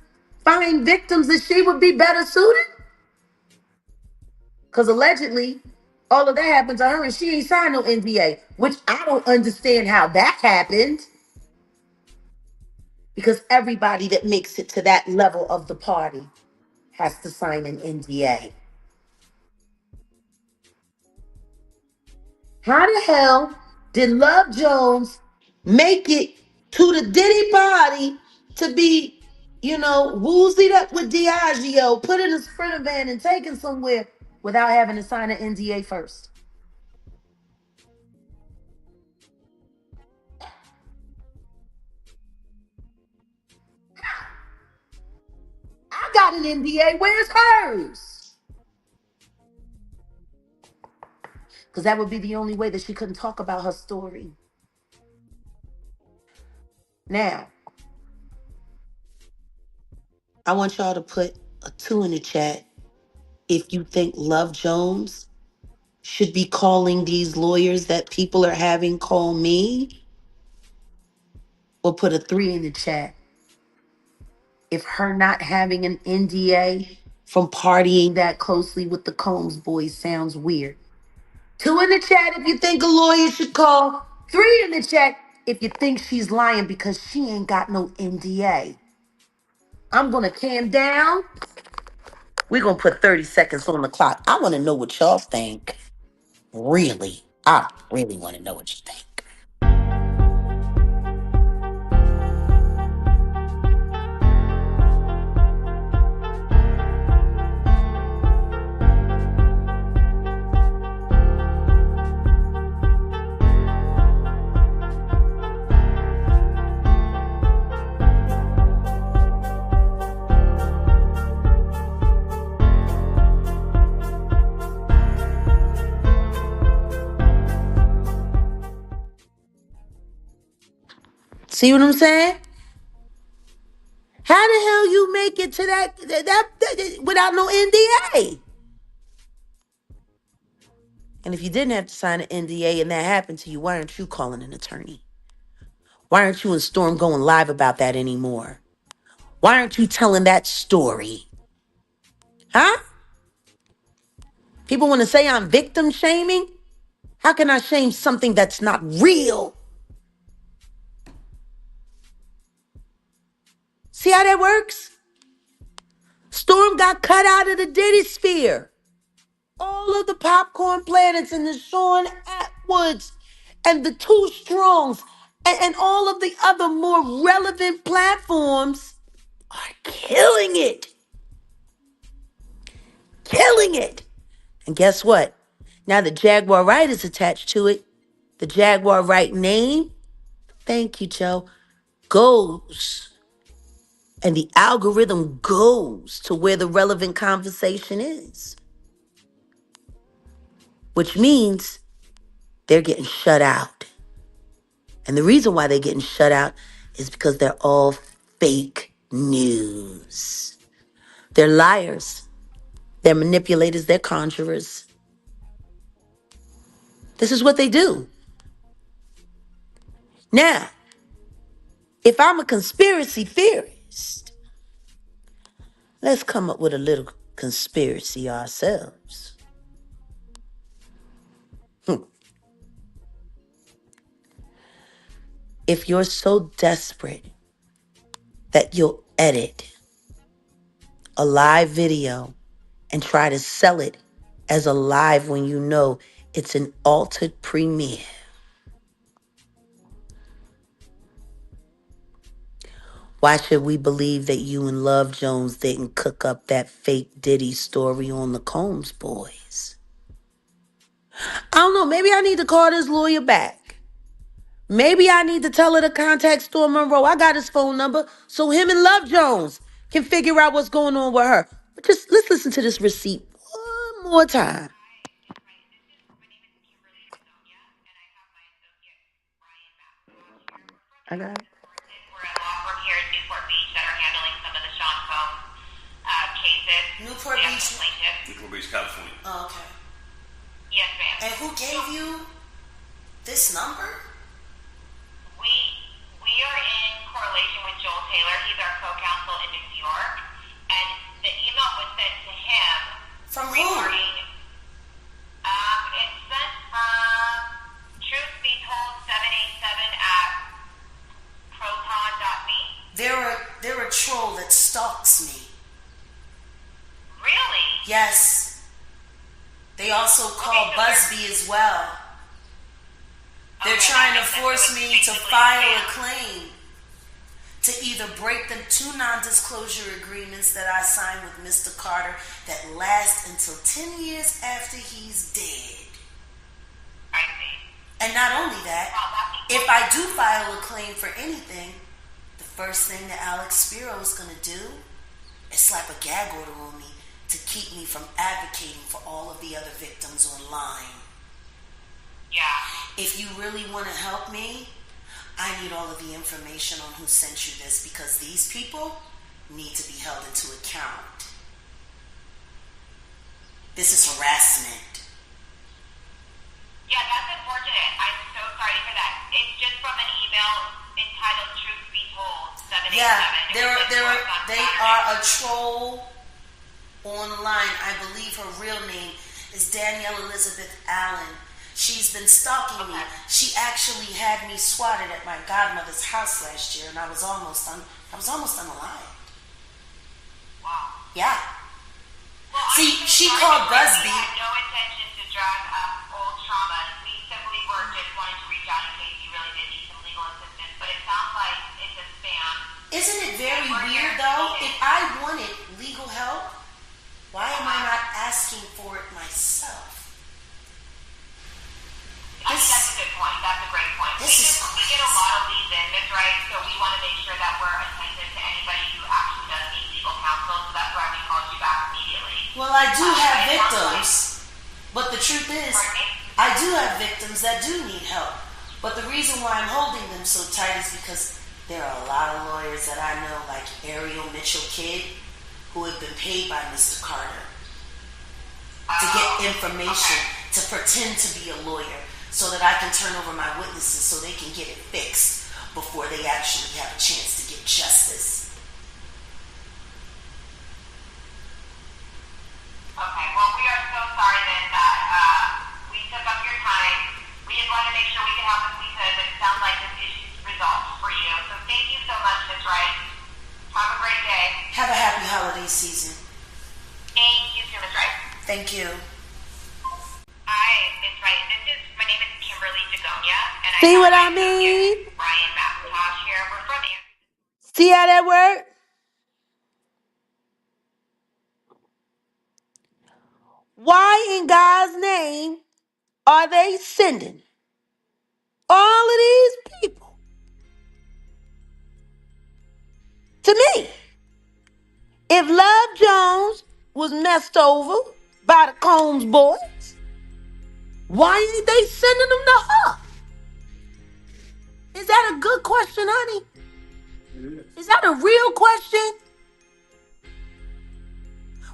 find victims, that she would be better suited? Because allegedly, all of that happened to her and she ain't signed no NDA, which I don't understand how that happened. Because everybody that makes it to that level of the party has to sign an NDA. How the hell did Love Jones make it to the Diddy party to be, woozied up with Diageo, put in a Sprinter van and taken somewhere without having to sign an NDA first? I got an NDA. Where's hers? Because that would be the only way that she couldn't talk about her story. Now, I want y'all to put a 2 in the chat if you think Love Jones should be calling these lawyers that people are having call me, or put a 3 in the chat if her not having an NDA from partying that closely with the Combs boys sounds weird. 2 in the chat if you think a lawyer should call. 3 in the chat if you think she's lying because she ain't got no NDA. I'm gonna calm down. We're gonna put 30 seconds on the clock. I wanna know what y'all think. Really. I really wanna know what you think. See what I'm saying? How the hell you make it to that without no NDA? And if you didn't have to sign an NDA and that happened to you, why aren't you calling an attorney? Why aren't you and Storm going live about that anymore? Why aren't you telling that story? Huh? People want to say I'm victim shaming? How can I shame something that's not real? See how that works? Storm got cut out of the Diddy sphere. All of the Popcorn Planets and the Sean Atwoods and the Two Strongs and all of the other more relevant platforms are killing it. Killing it. And guess what? Now the Jaguar Wright is attached to it. The Jaguar Wright name, thank you, Joe, goes. And the algorithm goes to where the relevant conversation is. Which means they're getting shut out. And the reason why they're getting shut out is because they're all fake news. They're liars. They're manipulators. They're conjurers. This is what they do. Now, if I'm a conspiracy theorist, let's come up with a little conspiracy ourselves. If you're so desperate that you'll edit a live video and try to sell it as a live when you know it's an altered premiere, why should we believe that you and Love Jones didn't cook up that fake Diddy story on the Combs boys? I don't know. Maybe I need to call this lawyer back. Maybe I need to tell her to contact Storm Monroe. I got his phone number so him and Love Jones can figure out what's going on with her. But just let's listen to this receipt one more time. I got it. We're a law firm here in Newport Beach that are handling some of the Sean Combs cases. Newport Beach? Newport Beach, California. Oh, okay. Yes, ma'am. And who gave you this number? We are in correlation with Joel Taylor. He's our co-counsel in New York. And the email was sent to him. From who? Regarding, it's sent from Truth Be Told 787 at proton.me. They're a troll that stalks me. Really? Yes. They also call Busby as well. They're trying to force me to file a claim to either break the 2 non-disclosure agreements that I signed with Mr. Carter that last until 10 years after he's dead. I see. And not only that, if I do file a claim for anything, the first thing that Alex Spiro is going to do is slap a gag order on me to keep me from advocating for all of the other victims online. Yeah. If you really want to help me, I need all of the information on who sent you this because these people need to be held into account. This is harassment. Yeah, that's unfortunate. I'm so sorry for that. It's just from an email entitled Truth Be Told 787. Yeah, they are a troll online. I believe her real name is Danielle Elizabeth Allen. She's been stalking me. She actually had me swatted at my godmother's house last year, and I was almost unalive. Wow. Yeah. Well, See, she called Busby. We had no intention to drag up old trauma. We simply were just wanting to reach out in case you really did need some legal assistance. But it sounds like it's a spam. Isn't it very weird, though? If I wanted legal help, why am I not asking for it myself? I think that's a good point. That's a great point. We get a lot of these in, Ms. Wright, so we want to make sure that we're attentive to anybody who actually does need legal counsel, so that's why we called you back immediately. Well, I do have victims, but the truth is, I do have victims that do need help. But the reason why I'm holding them so tight is because there are a lot of lawyers that I know, like Ariel Mitchell Kidd, who have been paid by Mr. Carter to get information, to pretend to be a lawyer, so that I can turn over my witnesses so they can get it fixed before they actually have a chance to get justice. Okay, well, we are so sorry then that we took up your time. We just wanted to make sure we could help if we could, but it sounds like this issue's resolved for you. So thank you so much, Ms. Wright. Have a great day. Have a happy holiday season. Thank you so much, right? Thank you. Hi, Miss Wright. My name is Kimberly Jagonia, and See what I my mean? Ryan McIntosh here. We're from See how that worked? Why in God's name are they sending all of these people to me? If Love Jones was messed over by the Combs boys, why ain't they sending them to her? Is that a good question, honey? Is that a real question?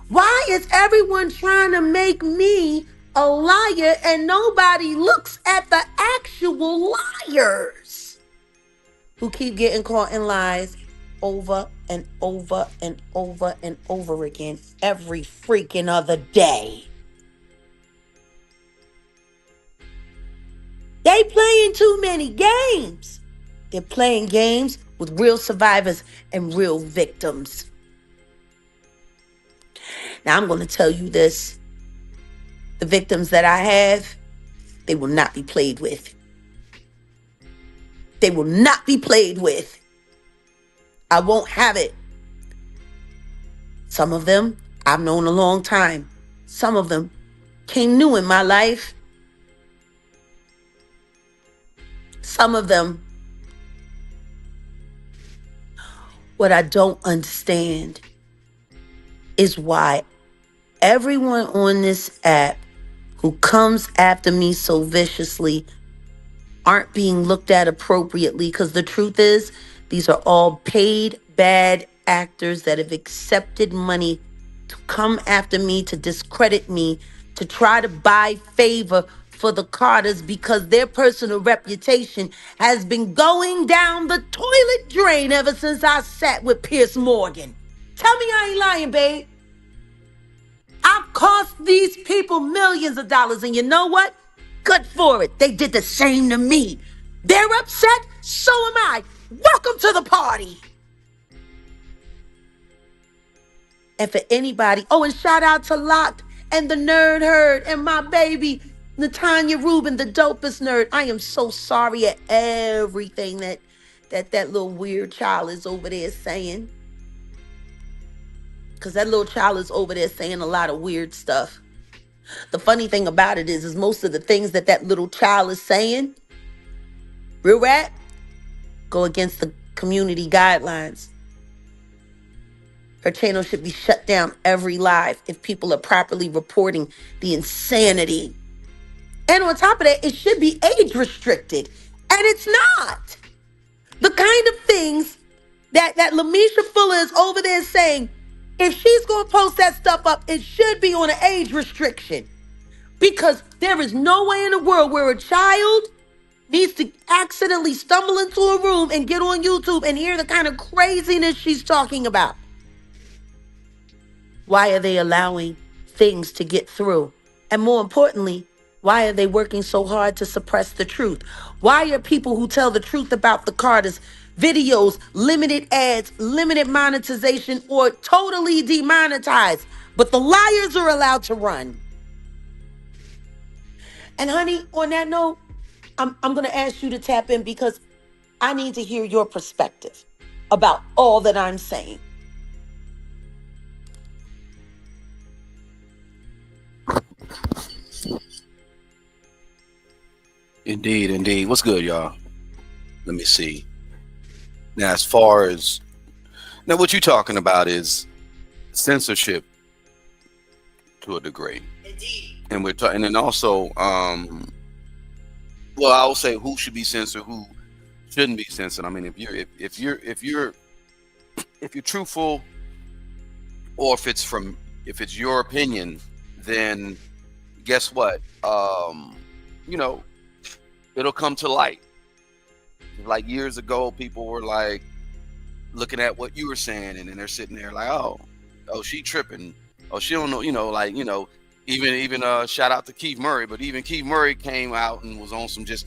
Why is everyone trying to make me a liar and nobody looks at the actual liars who keep getting caught in lies over and over and over and over again every freaking other day? They playing too many games. They're playing games with real survivors and real victims. Now, I'm going to tell you this. The victims that I have, they will not be played with. They will not be played with. I won't have it. Some of them I've known a long time. Some of them came new in my life. Some of them, what I don't understand is why everyone on this app who comes after me so viciously aren't being looked at appropriately, because the truth is, these are all paid bad actors that have accepted money to come after me, to discredit me, to try to buy favor for the Carters, because their personal reputation has been going down the toilet drain ever since I sat with Pierce Morgan. Tell me I ain't lying, babe. I've cost these people millions of dollars, and you know what? Good for it. They did the same to me. They're upset, so am I. Welcome to the party. And for anybody, and shout out to Locked and the Nerd Herd and my baby, Natanya Rubin, the dopest nerd. I am so sorry at everything that little weird child is over there saying. Because that little child is over there saying a lot of weird stuff. The funny thing about it is most of the things that little child is saying, real rap, go against the community guidelines. Her channel should be shut down every live if people are properly reporting the insanity. And on top of that, it should be age restricted. And it's not. The kind of things that Lamisha Fuller is over there saying, if she's going to post that stuff up, it should be on an age restriction. Because there is no way in the world where a child needs to accidentally stumble into a room and get on YouTube and hear the kind of craziness she's talking about. Why are they allowing things to get through? And more importantly, why are they working so hard to suppress the truth? Why are people who tell the truth about the Carters, videos, limited ads, limited monetization, or totally demonetized, but the liars are allowed to run? And honey, on that note, I'm going to ask you to tap in, because I need to hear your perspective about all that I'm saying. Indeed, indeed. What's good, y'all? Let me see. Now, as far as what you're talking about is censorship to a degree. Indeed. And we're talking, and also, well, I will say who should be censored, who shouldn't be censored. I mean, if you're truthful, or if it's your opinion, then guess what? It'll come to light. Like years ago, people were like looking at what you were saying, and then they're sitting there like, oh, she tripping. Oh, she don't know, even shout out to Keith Murray, but even Keith Murray came out and was on some just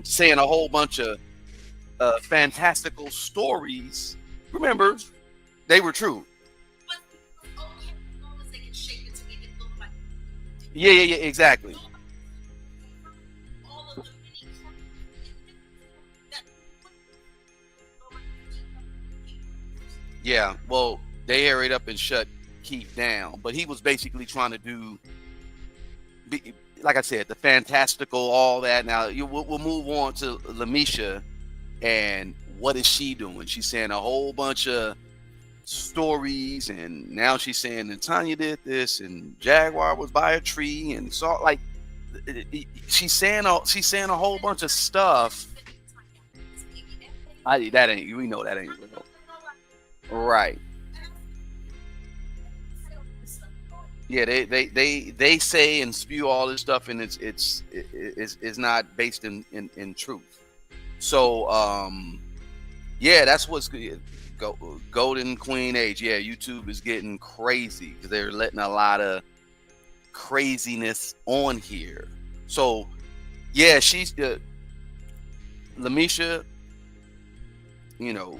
saying a whole bunch of fantastical stories. Remember, They were true. Yeah, exactly. Yeah, well, they hurried up and shut Keith down, but he was basically trying to do, like I said, the fantastical, all that. Now we'll move on to Lamisha, and what is she doing? She's saying a whole bunch of stories, and now she's saying that Tanya did this, and Jaguar was by a tree, and saw, like, she's saying a whole bunch of stuff. That ain't, we know that ain't real. Right. Yeah, they say and spew all this stuff, and it's not based in truth. So yeah, that's what's good. Golden Queen age. Yeah, YouTube is getting crazy because they're letting a lot of craziness on here. So yeah, she's Lamisha, you know,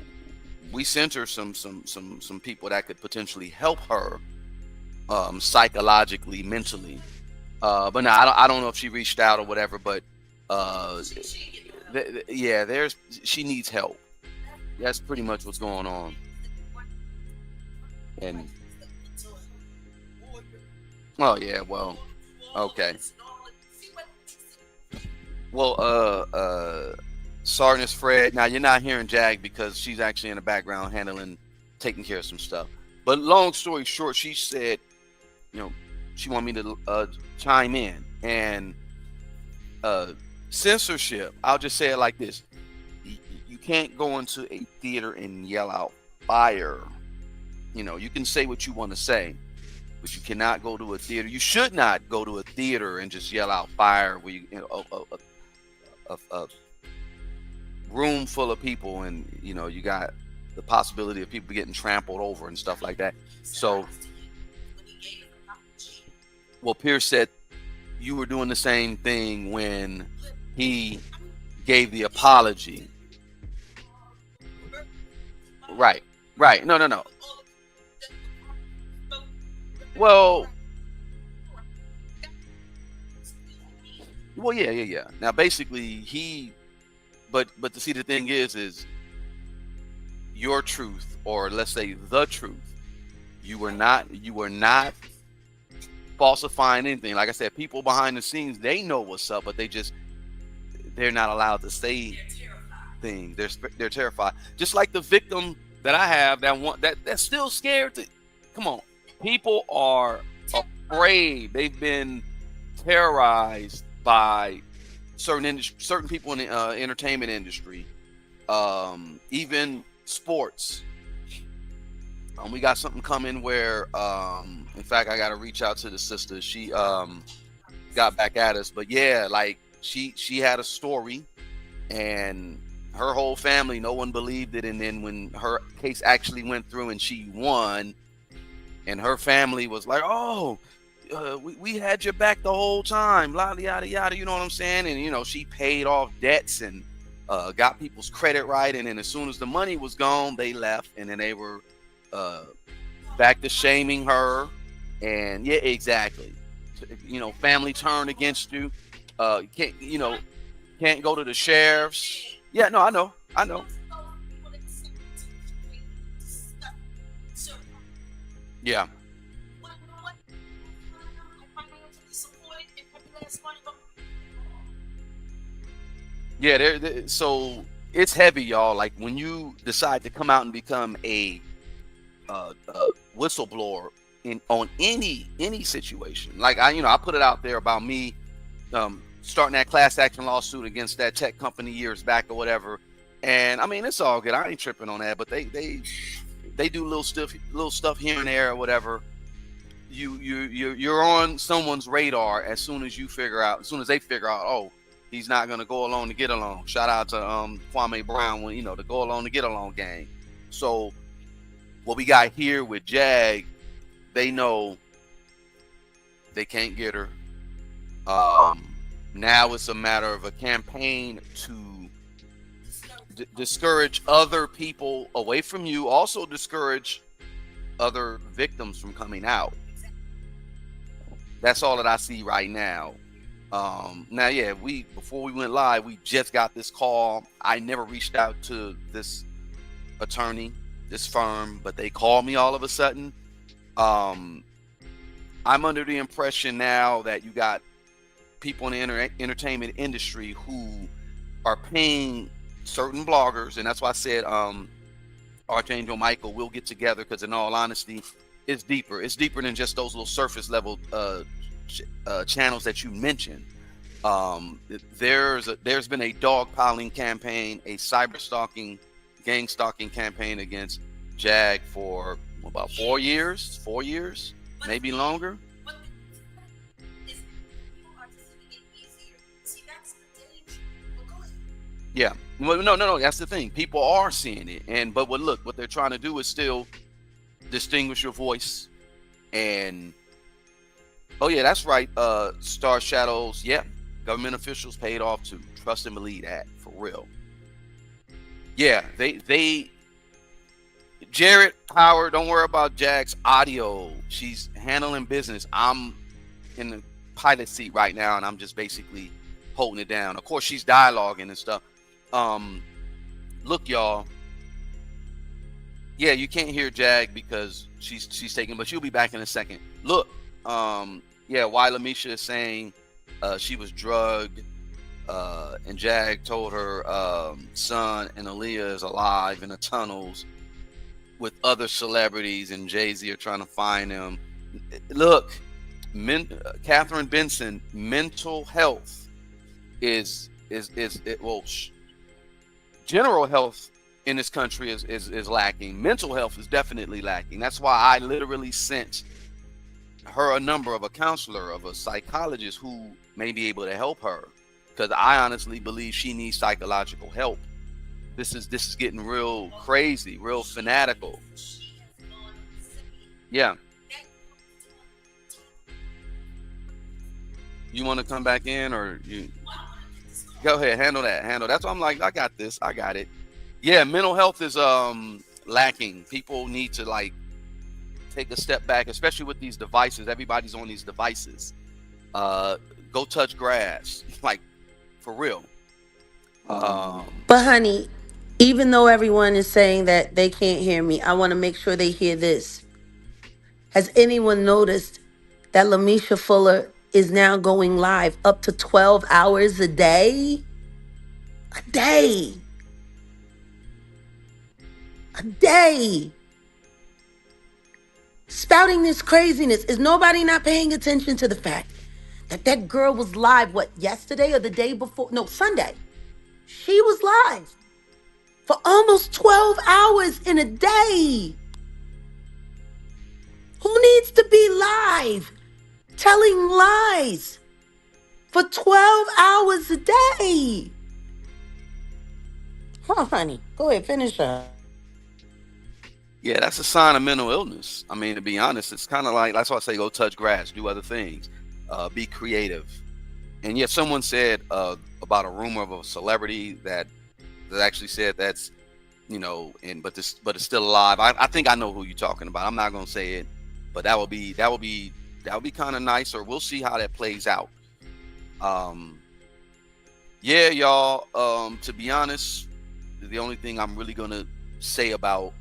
we sent her some people that could potentially help her psychologically, mentally. But no, I don't know if she reached out or whatever, but yeah, she needs help. That's pretty much what's going on. And oh yeah, well, okay. Well, Sergeant Fred. Now you're not hearing Jag because she's actually in the background taking care of some stuff. But long story short, she said, you know, she wanted me to chime in. And censorship, I'll just say it like this: you can't go into a theater and yell out fire. You know, you can say what you want to say, but you cannot go to a theater. You should not go to a theater and just yell out fire where a room full of people, and you know, you got the possibility of people getting trampled over and stuff like that. So, well, Pierce said you were doing the same thing when he gave the apology. Right. No. Well, yeah. Now, basically, but to see, the thing is your truth, or let's say the truth. You were not falsifying anything. Like I said, people behind the scenes, they know what's up, but they're not allowed to say things. They're terrified. Just like the victim that I have, that's still scared to. Come on, people are afraid. They've been terrorized by certain people in the entertainment industry, even sports. We got something coming where, in fact, I got to reach out to the sister. She got back at us, but yeah, like she had a story, and her whole family, no one believed it. And then when her case actually went through and she won, and her family was like, "Oh, we had your back the whole time," yada yada yada. You know what I'm saying? And you know, she paid off debts and got people's credit right. And then as soon as the money was gone, they left, and then they were back to shaming her. And yeah, exactly. You know, family turned against you. Can't go to the sheriffs. Yeah, no, I know. Yeah. Yeah, so it's heavy, y'all. Like when you decide to come out and become a whistleblower on any situation. Like I put it out there about me starting that class action lawsuit against that tech company years back or whatever. And I mean, it's all good. I ain't tripping on that, but they do little stuff here and there or whatever. You're on someone's radar as soon as they figure out, oh, he's not gonna go along to get along. Shout out to Kwame Brown, when the go along to get along gang. So what we got here with Jag, they know they can't get her. Now it's a matter of a campaign to discourage other people away from you. Also discourage other victims from coming out. That's all that I see right now. Now, yeah, before we went live, we just got this call. I never reached out to this attorney, this firm, but they called me all of a sudden. I'm under the impression now that you got people in the entertainment industry who are paying certain bloggers, and that's why I said Archangel Michael will get together, because in all honesty, it's deeper. It's deeper than just those little surface level channels that you mentioned. There's been a dogpiling campaign, a cyber stalking, gang stalking campaign against Jag for about 4 years, maybe longer. Yeah, well, no, that's the thing. People are seeing it, but what they're trying to do is still distinguish your voice. And oh yeah, that's right. Star Shadows. Yeah, government officials paid off to trust and believe that, for real. Yeah, they Jared Howard, don't worry about Jag's audio. She's handling business. I'm in the pilot seat right now, and I'm just basically holding it down. Of course, she's dialoguing and stuff. Look, y'all. Yeah, you can't hear Jag because she's taking, but she'll be back in a second. Look, yeah, why Lamisha is saying she was drugged, and Jag told her son and Aaliyah is alive in the tunnels with other celebrities, and Jay-Z are trying to find him. Look, Catherine Benson, mental health is general health in this country is lacking. Mental health is definitely lacking. That's why I literally sent her a number of a counselor, of a psychologist who may be able to help her, because I honestly believe she needs psychological help. This is getting real crazy, real fanatical. Yeah. You want to come back in, or you go ahead, handle that. That's why I'm like, I got this. I got it. Yeah, mental health is lacking. People need to like take a step back, especially with these devices. Everybody's on these devices. Go touch grass, like, for real. But honey, even though everyone is saying that they can't hear me, I want to make sure they hear this. Has anyone noticed that Lamisha Fuller is now going live up to 12 hours a day? A day. A day. Spouting this craziness. Is nobody not paying attention to the fact that that girl was live, what, yesterday or the day before? No, Sunday. She was live for almost 12 hours in a day. Who needs to be live telling lies for 12 hours a day? Huh, honey? Go ahead, finish up. Yeah, that's a sign of mental illness. I mean, to be honest, it's kind of like, that's why I say go touch grass, do other things, be creative. And yet someone said about a rumor of a celebrity that actually said that's, you know, but it's still alive. I think I know who you're talking about. I'm not gonna say it, but that would be kind of nice, or we'll see how that plays out. Yeah, y'all. To be honest, the only thing I'm really gonna say about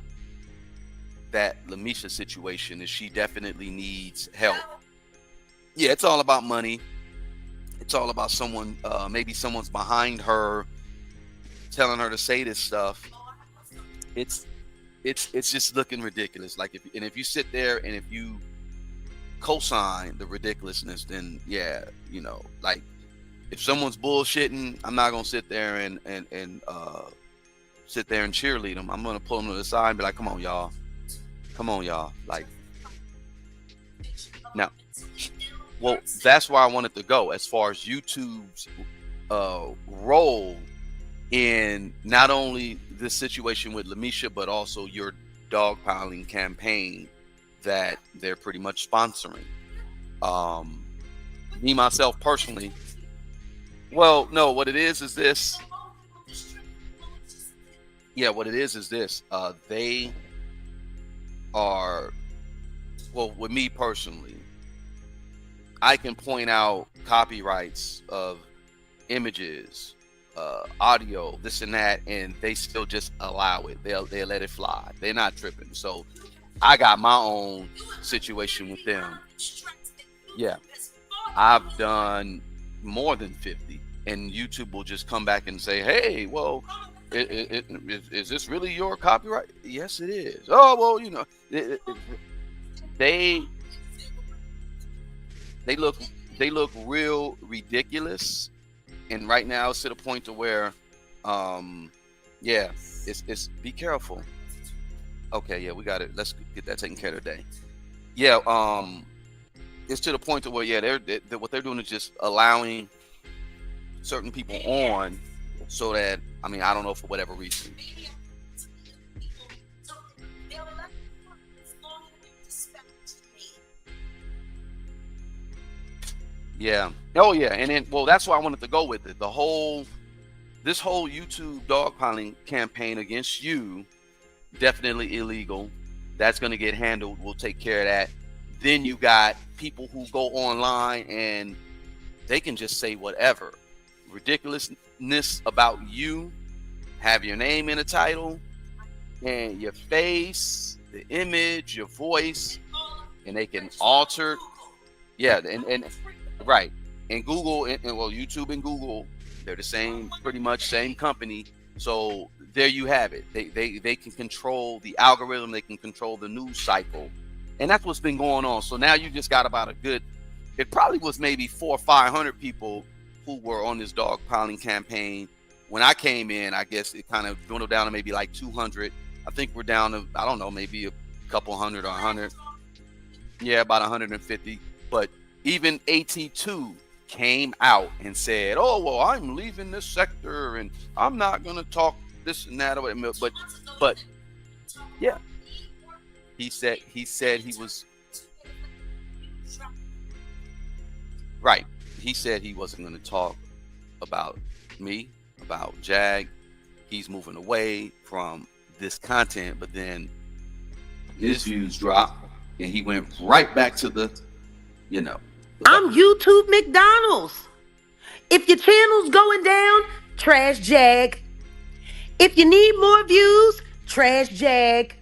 that Lamisha situation is she definitely needs help. Yeah, it's all about money. It's all about someone, maybe someone's behind her, telling her to say this stuff. It's just looking ridiculous. Like, if you sit there and if you co-sign the ridiculousness, then yeah, you know, like, if someone's bullshitting, I'm not gonna sit there and cheerlead them. I'm gonna pull them to the side and be like, come on, y'all. Like, now, well, that's where I wanted to go as far as YouTube's role in not only this situation with Lamisha, but also your dogpiling campaign that they're pretty much sponsoring. Me, myself, personally, well, no, what it is this. Yeah, what it is this. They are well, with me personally, I can point out copyrights of images, audio, this and that, and they still just allow it. They'll let it fly. They're not tripping. So I got my own situation with them. Yeah, I've done more than 50, and YouTube will just come back and say, "Hey, well, is this really your copyright?" Yes, it is. Oh, well, you know, they they look real ridiculous, and right now it's to the point to where, yeah, it's be careful. Okay, yeah, we got it. Let's get that taken care of today. Yeah, it's to the point to where, yeah, they're what they're doing is just allowing certain people on, so that, I mean, I don't know, for whatever reason. Yeah. Oh yeah. And then, well, that's why I wanted to go with it. This whole YouTube dogpiling campaign against you, definitely illegal. That's going to get handled. We'll take care of that. Then you got people who go online and they can just say whatever. Ridiculousness about you, have your name in the title and your face, the image, your voice, and they can alter. Yeah. And right. And Google, and well, YouTube and Google, they're the same, pretty much same company. So there you have it. They can control the algorithm. They can control the news cycle. And that's what's been going on. So now you just got about it probably was maybe 400 or 500 people who were on this dogpiling campaign. When I came in, I guess it kind of dwindled down to maybe like 200. I think we're down to, I don't know, maybe a couple hundred or 100. Yeah, about 150. But even AT2 came out and said, "Oh, well, I'm leaving this sector and I'm not going to talk this and that." But yeah, he said he was right. He said he wasn't going to talk about me, about Jag. He's moving away from this content, but then his views dropped and he went right back to the, you know. I'm YouTube McDonald's. If your channel's going down, trash Jag. If you need more views, trash Jag.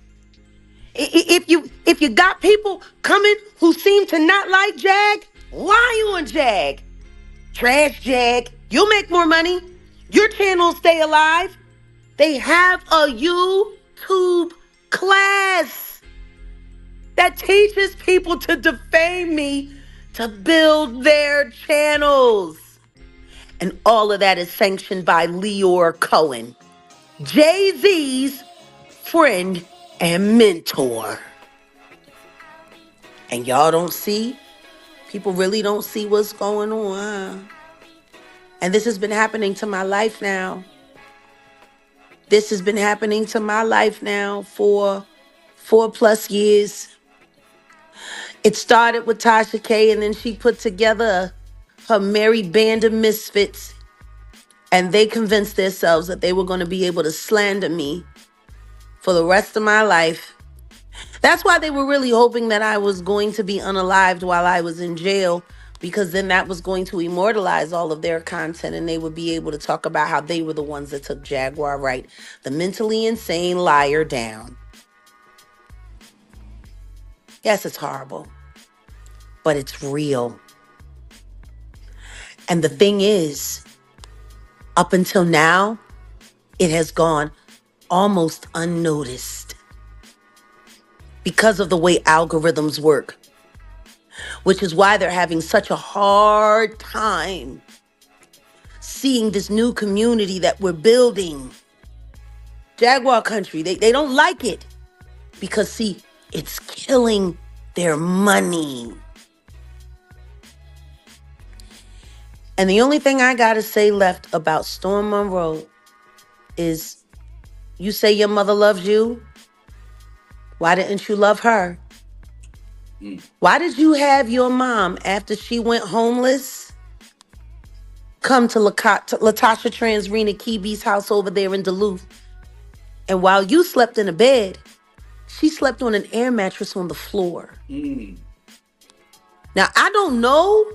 If you got people coming who seem to not like Jag, why are you on Jag? Trash Jag. You'll make more money. Your channel will stay alive. They have a YouTube class that teaches people to defame me to build their channels. And all of that is sanctioned by Leor Cohen, Jay-Z's friend and mentor. And y'all don't see? People really don't see what's going on, huh? And this has been happening to my life now. This has been happening to my life now for 4+ years. It started with Tasha K, and then she put together her merry band of misfits, and they convinced themselves that they were going to be able to slander me for the rest of my life. That's why they were really hoping that I was going to be unalived while I was in jail, because then that was going to immortalize all of their content, and they would be able to talk about how they were the ones that took Jaguar Wright, the mentally insane liar, down. Yes, it's horrible, but it's real. And the thing is, up until now, it has gone almost unnoticed because of the way algorithms work, which is why they're having such a hard time seeing this new community that we're building. Jaguar country, they don't like it because, see, it's killing their money. And the only thing I gotta say left about Storm Monroe is, you say your mother loves you. Why didn't you love her? Why did you have your mom, after she went homeless, come to Latasha Transrena Kibi's house over there in Duluth? And while you slept in a bed, She slept on an air mattress on the floor. Now, I don't know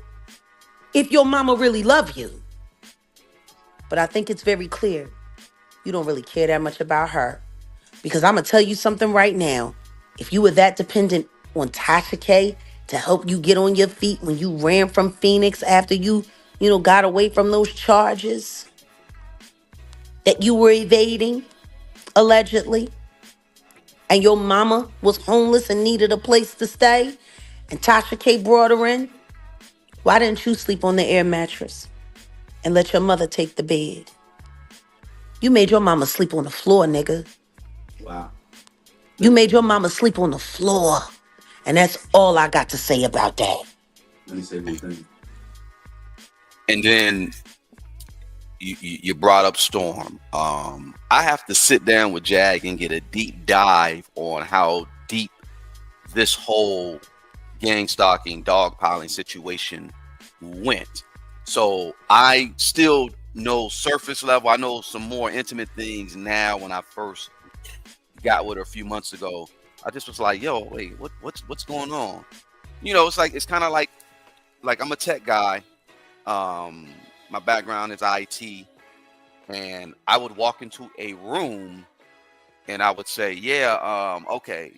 if your mama really love you, but I think it's very clear you don't really care that much about her. Because I'm going to tell you something right now. If you were that dependent on Tasha K to help you get on your feet when you ran from Phoenix after you got away from those charges that you were evading, allegedly, and your mama was homeless and needed a place to stay, and Tasha K brought her in, why didn't you sleep on the air mattress and let your mother take the bed? You made your mama sleep on the floor, nigga. Wow. You made your mama sleep on the floor. And that's all I got to say about that. Let me say one thing. And then you brought up Storm. I have to sit down with Jag and get a deep dive on how deep this whole gang stalking, dogpiling situation went. So I still know surface level. I know some more intimate things now. When I first got with her a few months ago, I just was like, yo, wait, what's going on? It's kind of like I'm a tech guy. My background is IT, and I would walk into a room and I would say, yeah, okay,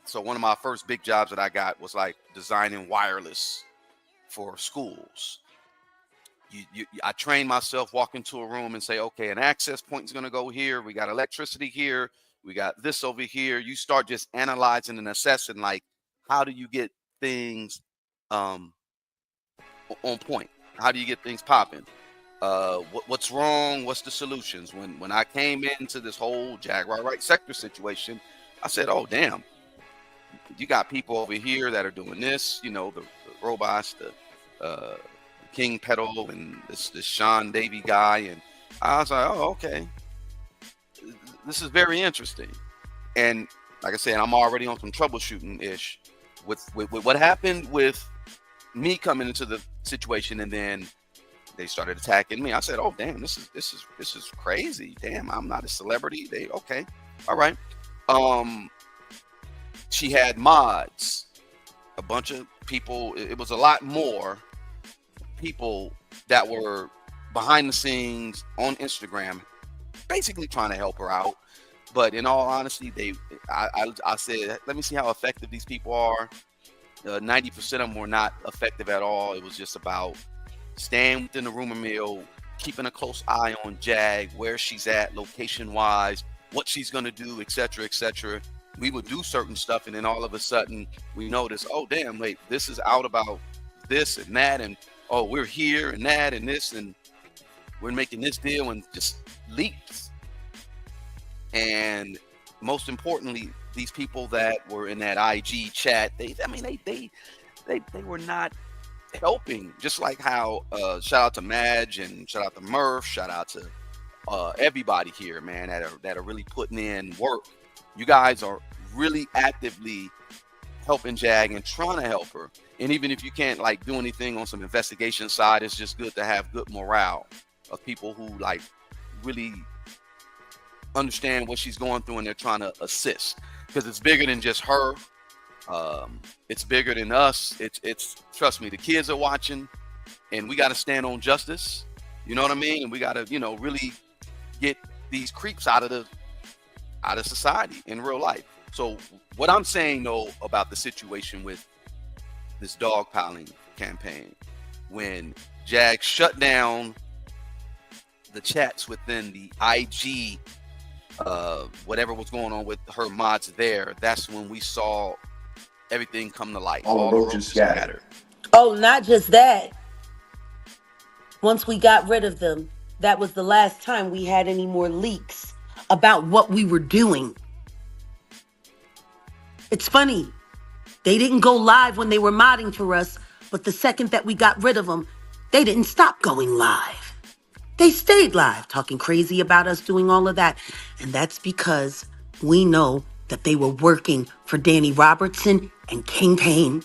So one of my first big jobs that I got was like designing wireless for schools. I trained myself, walk into a room and say, okay, an access point is going to go here. We got electricity here. We got this over here. You start just analyzing and assessing, like, how do you get things on point? How do you get things popping? What's wrong? What's the solutions? When I came into this whole Jaguar Wright sector situation, I said, oh, damn. You got people over here that are doing this, the robots, the King Pedal and this Sean Davy guy. And I was like, oh, okay. This is very interesting. And like I said, I'm already on some troubleshooting-ish with what happened with me coming into the situation, and then they started attacking me. I said, oh, damn, this is crazy. Damn, I'm not a celebrity. Okay. All right. She had mods, a bunch of people. It was a lot more people that were behind the scenes on Instagram, basically trying to help her out. But in all honesty, I said, let me see how effective these people are. 90% of them were not effective at all. It was just about staying within the rumor mill, keeping a close eye on Jag, where she's at location-wise, what she's going to do, etc., etc. We would do certain stuff, and then all of a sudden we notice, oh, damn, wait, this is out about this and that, and oh, we're here and that and this, and we're making this deal, and just leaks. And most importantly, these people that were in that IG chat, they were not helping. Just like how shout out to Madge and shout out to Murph, shout out to everybody here, man, that are really putting in work. You guys are really actively helping Jag and trying to help her. And even if you can't like do anything on some investigation side, it's just good to have good morale of people who like really understand what she's going through, and they're trying to assist, because it's bigger than just her. It's bigger than us. It's trust me, the kids are watching, and we got to stand on justice. You know what I mean? And we got to, really get these creeps out of society in real life. So what I'm saying though about the situation with this dogpiling campaign, when Jag shut down the chats within the IG, whatever was going on with her mods there, that's when we saw everything come to light. All the roaches scattered. Oh, not just that. Once we got rid of them, that was the last time we had any more leaks about what we were doing. It's funny. They didn't go live when they were modding for us, but the second that we got rid of them, they didn't stop going live. They stayed live, talking crazy about us doing all of that. And that's because we know that they were working for Danny Robertson and King Payne.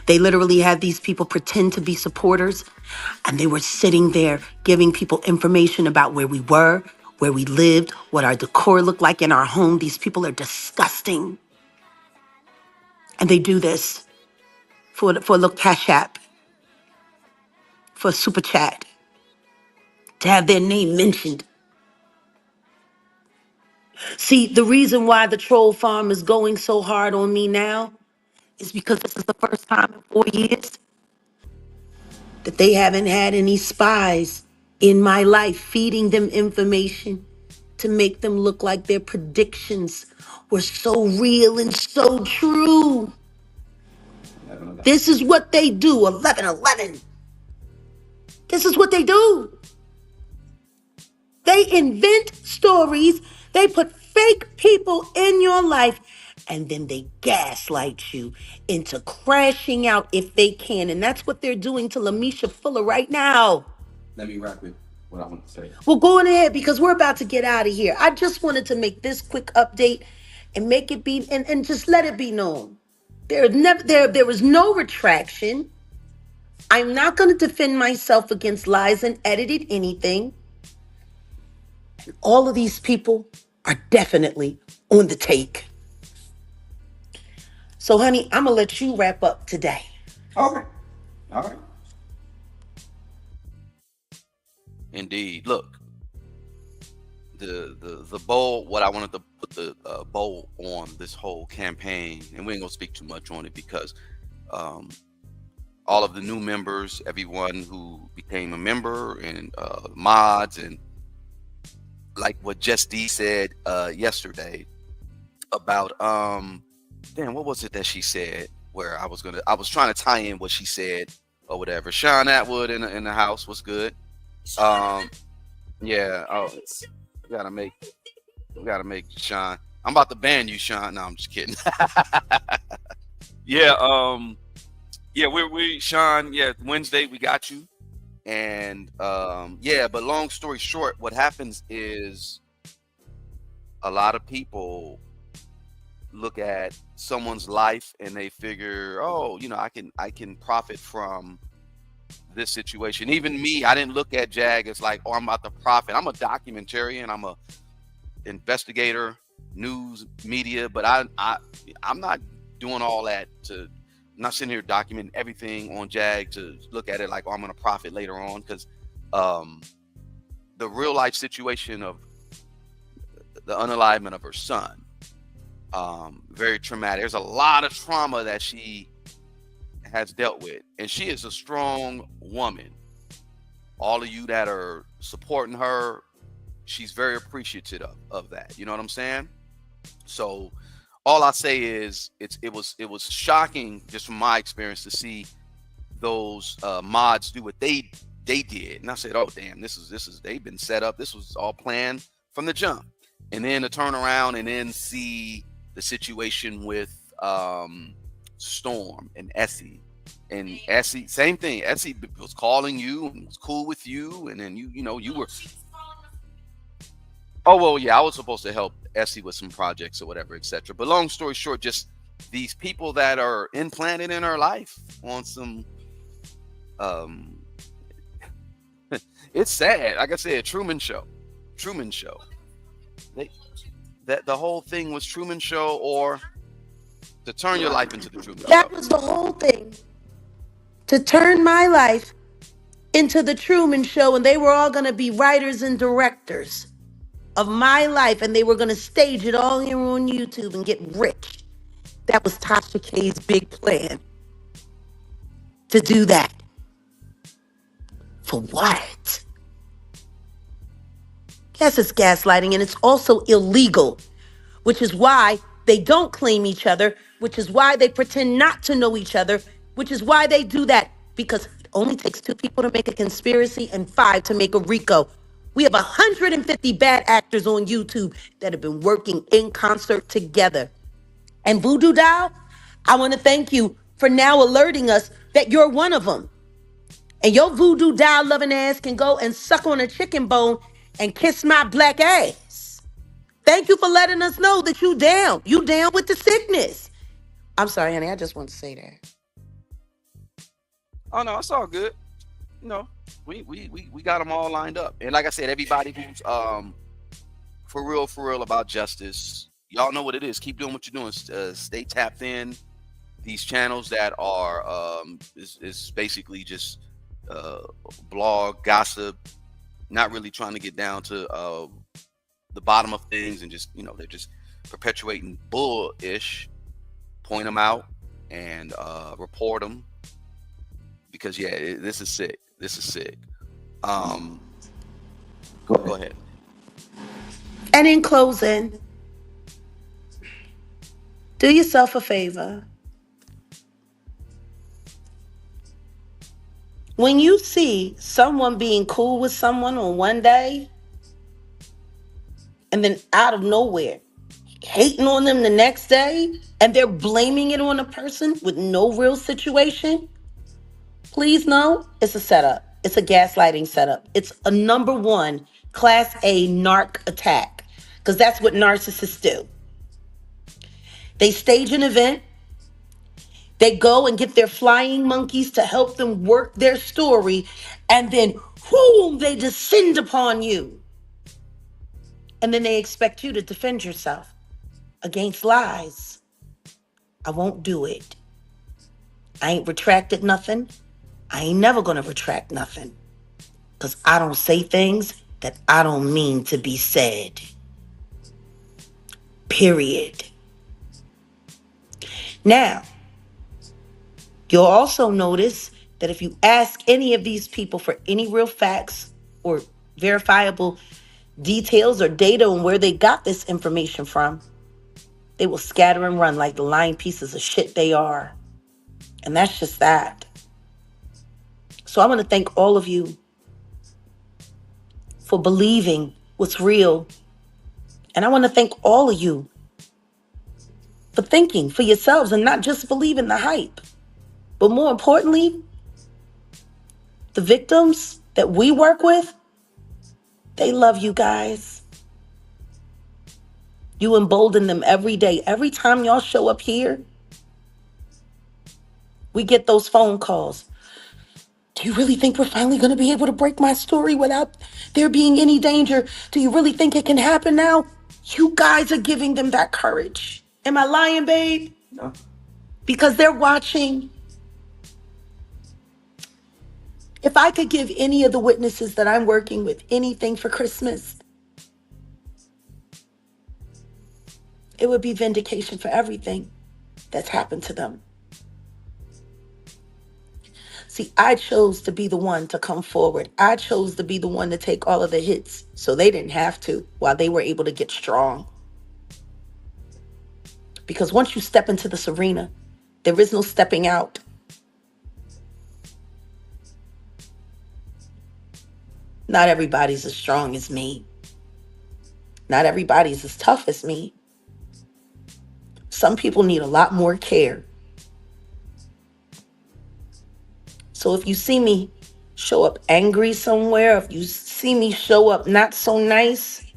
They literally had these people pretend to be supporters, and they were sitting there giving people information about where we were, where we lived, what our decor looked like in our home. These people are disgusting. And they do this for a little cash app, for a super chat, to have their name mentioned. See, the reason why the troll farm is going so hard on me now is because this is the first time in 4 years that they haven't had any spies in my life feeding them information to make them look like their predictions were so real and so true. This is what they do, 11/11. This is what they do. They invent stories, they put fake people in your life, and then they gaslight you into crashing out if they can. And that's what they're doing to Lamisha Fuller right now. Let me wrap it. What I want to say. Well, go on ahead because we're about to get out of here. I just wanted to make this quick update and make it be and just let it be known. There was no retraction. I'm not going to defend myself against lies and edited anything. All of these people are definitely on the take. So, honey, I'm going to let you wrap up today. Okay. All right. Indeed. Look, the bowl. What I wanted to put the bowl on this whole campaign, and we ain't gonna speak too much on it because all of the new members, everyone who became a member, and mods, and like what Just D said yesterday about damn, what was it that she said? Where I was trying to tie in what she said or whatever. Sean Atwood in the house was good. Yeah. Oh, we gotta make Sean. I'm about to ban you, Sean. No, I'm just kidding. Yeah. Yeah. We Sean. Yeah. Wednesday we got you. And yeah. But long story short, what happens is a lot of people look at someone's life and they figure, oh, you know, I can profit from this situation. Even me, I didn't look at Jag as like, oh, I'm about to profit. I'm a documentarian, I'm a investigator, news media, but I'm not doing all that I'm not sitting here documenting everything on Jag to look at it like, oh, I'm gonna profit later on, because the real life situation of the unalivement of her son, very traumatic. There's a lot of trauma that she has dealt with, and she is a strong woman. All of you that are supporting her, she's very appreciative of that. You know what I'm saying? So all I say is it was shocking just from my experience to see those mods do what they did, and I said, oh damn, this is they've been set up. This was all planned from the jump. And then to turn around and then see the situation with Storm and Essie. And Essie, same thing. Essie was calling you and was cool with you, and then you know you were. Oh well, yeah, I was supposed to help Essie with some projects or whatever, etc. But long story short, just these people that are implanted in her life on some. It's sad. Like I said, Truman Show. That the whole thing was Truman Show, or to turn your life into the Truman Show. That was the whole thing. To turn my life into the Truman Show, and they were all going to be writers and directors of my life, and they were going to stage it all here on YouTube and get rich. That was Tasha K's big plan. To do that. For what? Yes, it's gaslighting, and it's also illegal, which is why they don't claim each other, which is why they pretend not to know each other, which is why they do that, because it only takes 2 people to make a conspiracy and 5 to make a RICO. We have 150 bad actors on YouTube that have been working in concert together. And Voodoo Doll, I want to thank you for now alerting us that you're one of them. And your Voodoo Doll loving ass can go and suck on a chicken bone and kiss my black ass. Thank you for letting us know that you down. You down with the sickness. I'm sorry, honey. I just want to say that. Oh no, it's all good. You know, we got them all lined up, and like I said, everybody who's for real about justice. Y'all know what it is. Keep doing what you're doing. Stay tapped in. These channels that are is basically just blog gossip, not really trying to get down to the bottom of things, and just they're just perpetuating bullish. Point them out and report them, because this is sick. This is sick. Go ahead. And in closing, do yourself a favor. When you see someone being cool with someone on one day, and then out of nowhere, hating on them the next day, and they're blaming it on a person with no real situation, please know it's a setup. It's a gaslighting setup. It's a number one class A narc attack, because that's what narcissists do. They stage an event. They go and get their flying monkeys to help them work their story, and then whoom, they descend upon you. And then they expect you to defend yourself against lies. I won't do it. I ain't retracted nothing. I ain't never gonna retract nothing, because I don't say things that I don't mean to be said. Period. Now, you'll also notice that if you ask any of these people for any real facts or verifiable details or data on where they got this information from, they will scatter and run like the lying pieces of shit they are. And that's just that. So I want to thank all of you for believing what's real. And I want to thank all of you for thinking for yourselves and not just believing the hype. But more importantly, the victims that we work with, they love you guys. You embolden them every day. Every time y'all show up here, we get those phone calls. Do you really think we're finally going to be able to break my story without there being any danger? Do you really think it can happen now? You guys are giving them that courage. Am I lying, babe? No. Because they're watching. If I could give any of the witnesses that I'm working with anything for Christmas, it would be vindication for everything that's happened to them. See, I chose to be the one to come forward. I chose to be the one to take all of the hits so they didn't have to, while they were able to get strong. Because once you step into this arena, there is no stepping out. Not everybody's as strong as me. Not everybody's as tough as me. Some people need a lot more care. So if you see me show up angry somewhere, if you see me show up not so nice,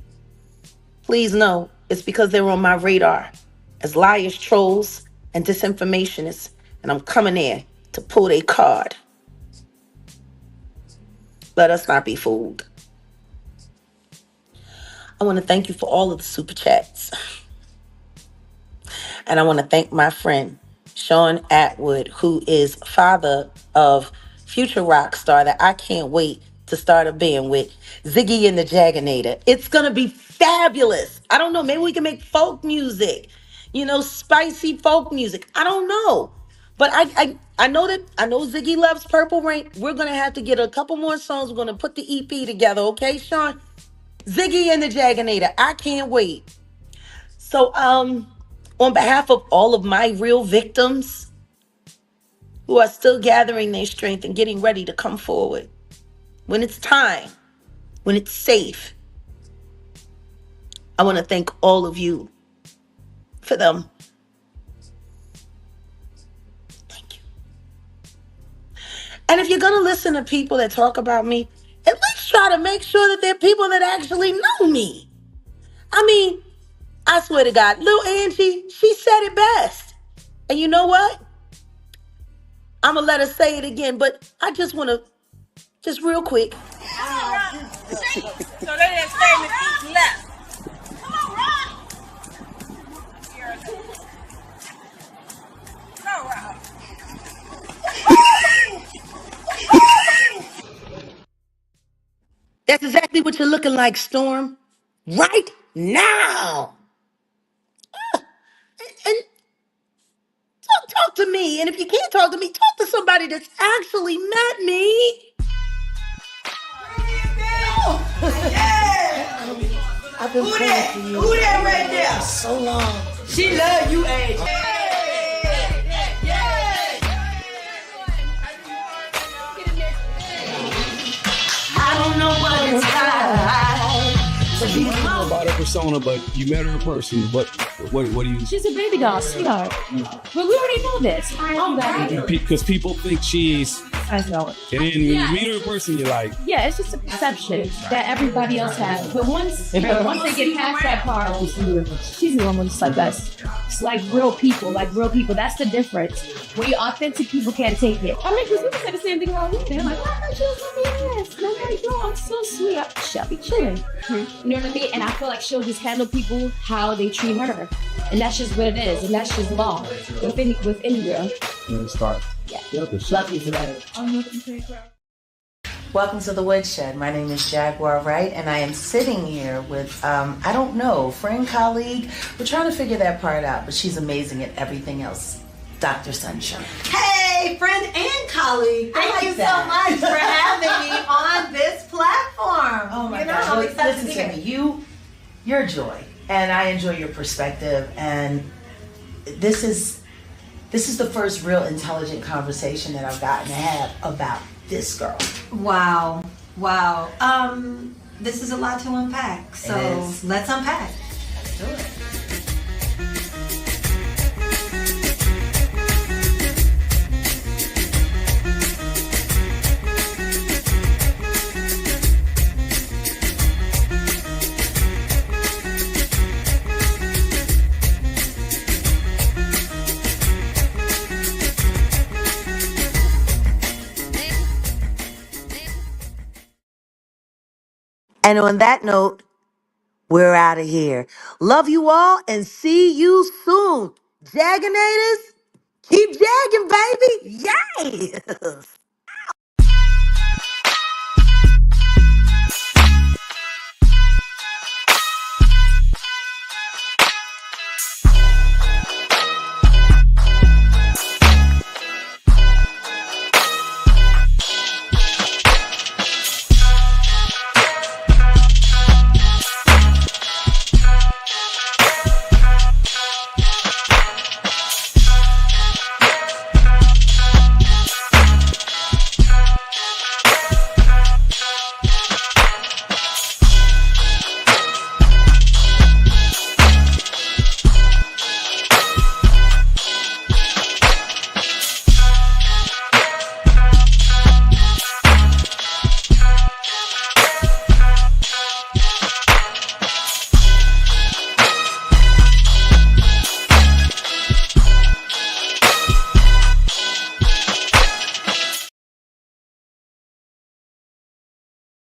please know it's because they're on my radar as liars, trolls, and disinformationists, and I'm coming there to pull their card. Let us not be fooled. I want to thank you for all of the super chats. And I want to thank my friend, Sean Atwood, who is father of future rock star that I can't wait to start a band with, Ziggy and the Jaganator. It's going to be fabulous. I don't know. Maybe we can make folk music, spicy folk music. I don't know. But I know Ziggy loves Purple Rain. We're going to have to get a couple more songs. We're going to put the EP together. Okay, Sean? Ziggy and the Jaganator. I can't wait. So, on behalf of all of my real victims who are still gathering their strength and getting ready to come forward, when it's time, when it's safe, I want to thank all of you for them. Thank you. And if you're going to listen to people that talk about me, at least try to make sure that they're people that actually know me. I mean, I swear to God, Lil Angie, she said it best. And you know what? I'm going to let her say it again, but I just want to, just real quick. So they didn't say me left. want you looking like Storm right now. And talk to me. And if you can't talk to me, talk to somebody that's actually met me. I've been praying for you. Who that right there? For so long. She love you, AJ. I don't know what it's like. You know about her persona, but you met her in person. What do you? She's a baby doll, sweetheart. But we already know this. Because people think she's. I know it. And then when you meet her in person, you're like. Yeah, it's just a perception that everybody else has. But once they get past that part, she's the one who's like us. It's like real people, That's the difference. When you're authentic, people can't take it. I mean, because people say the same thing about me. They're like, oh, I thought you was something else. And I'm like, no, I'm so sweet. She'll be chilling. You know what I mean? And I feel like she'll just handle people how they treat her. And that's just what it is. And that's just law with any girl. Start. Yeah. Love you for that. Welcome to the Woodshed. My name is Jaguar Wright, and I am sitting here with, I don't know, friend, colleague. We're trying to figure that part out, but she's amazing at everything else. Dr. Sunshine. Hey, friend and colleague. Thank you so much for having me on this platform. Oh my gosh. I'm excited Listen to me. You're a joy, and I enjoy your perspective, and this is the first real intelligent conversation that I've gotten to have about this girl. Wow. This is a lot to unpack. So let's unpack. Let's do it. And on that note, we're out of here. Love you all and see you soon. Jaganators, keep jagging, baby. Yes.